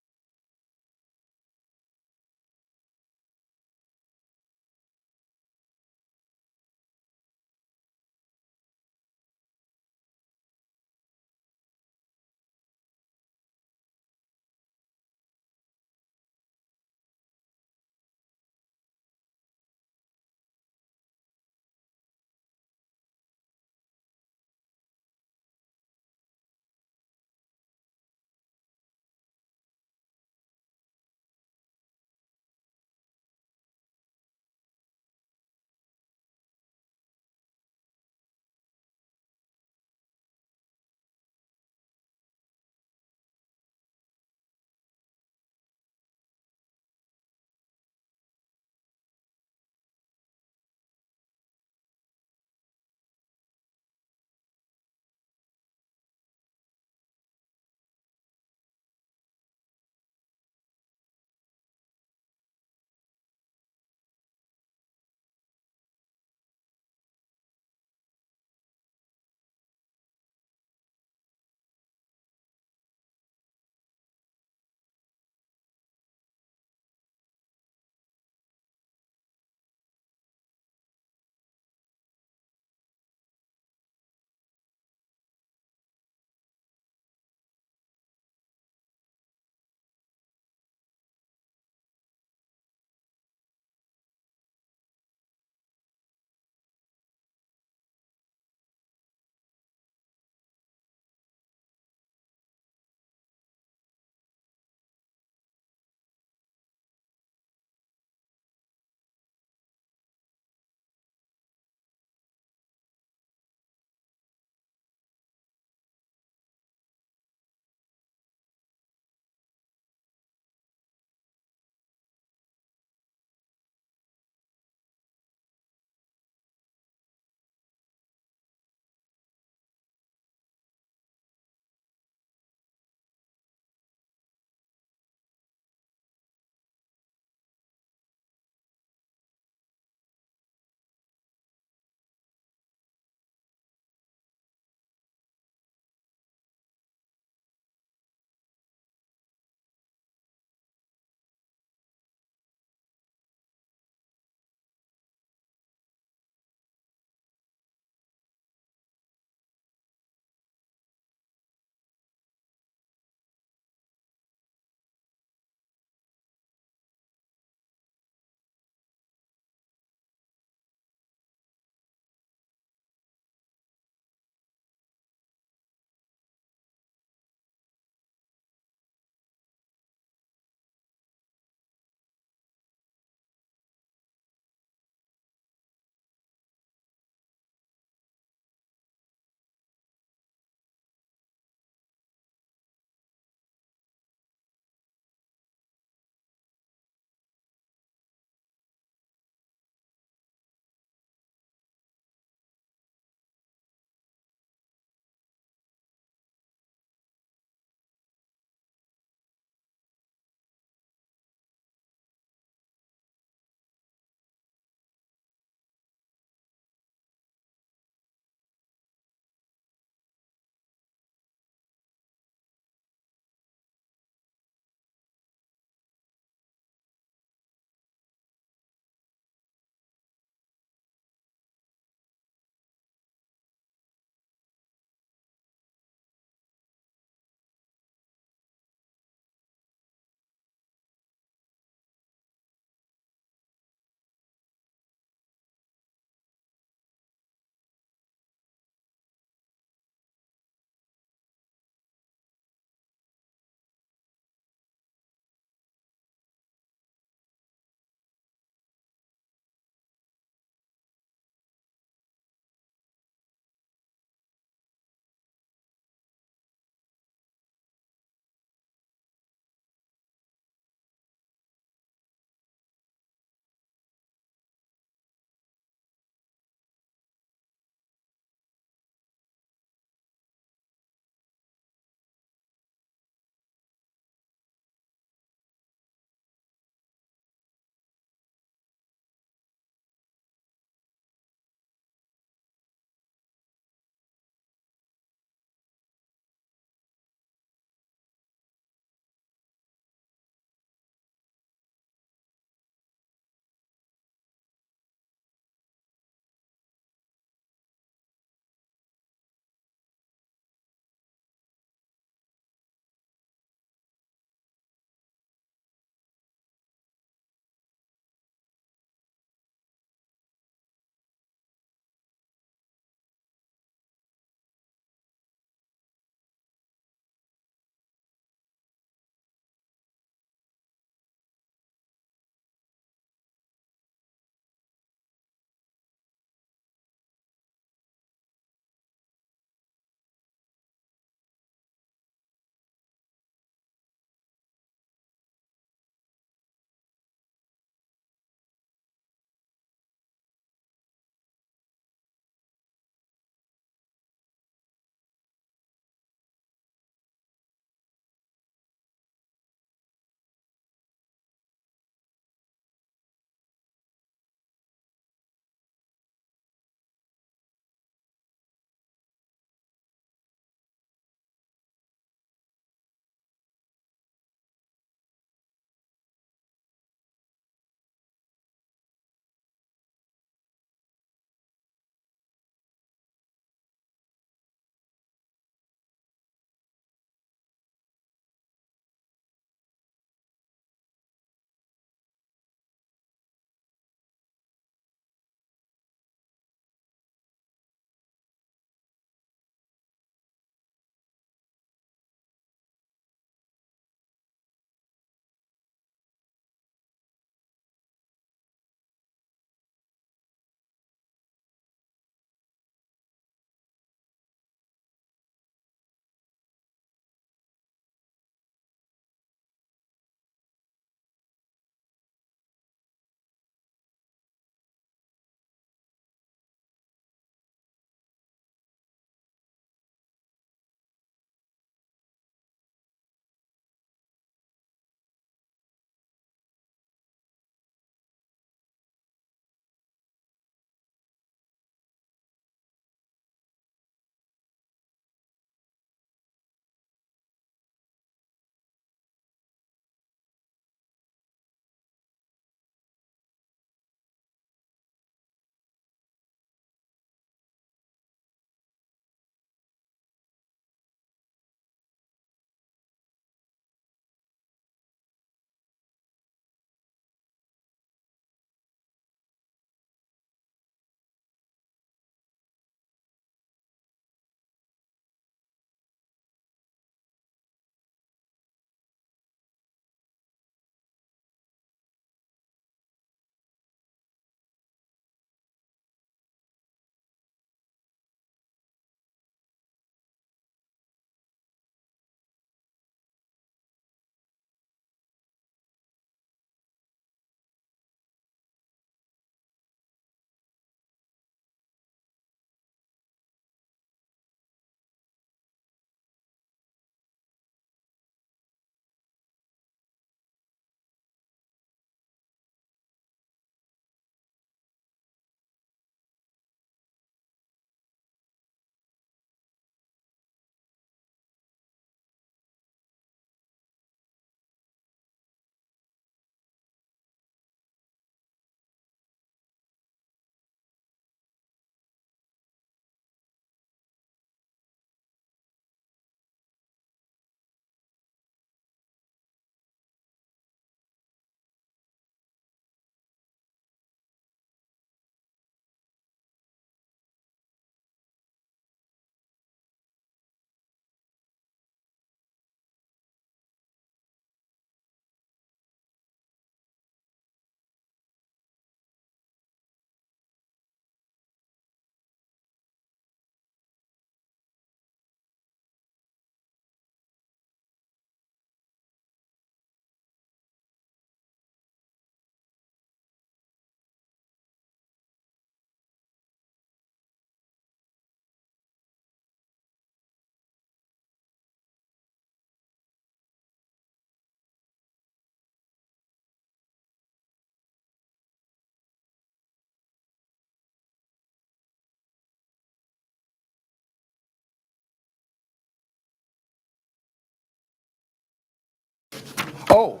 Oh,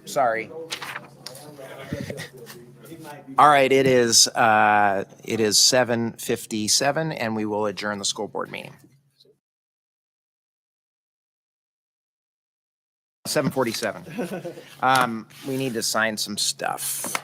sorry. All right, it is 7:57 and we will adjourn the school board meeting. 7:47. We need to sign some stuff.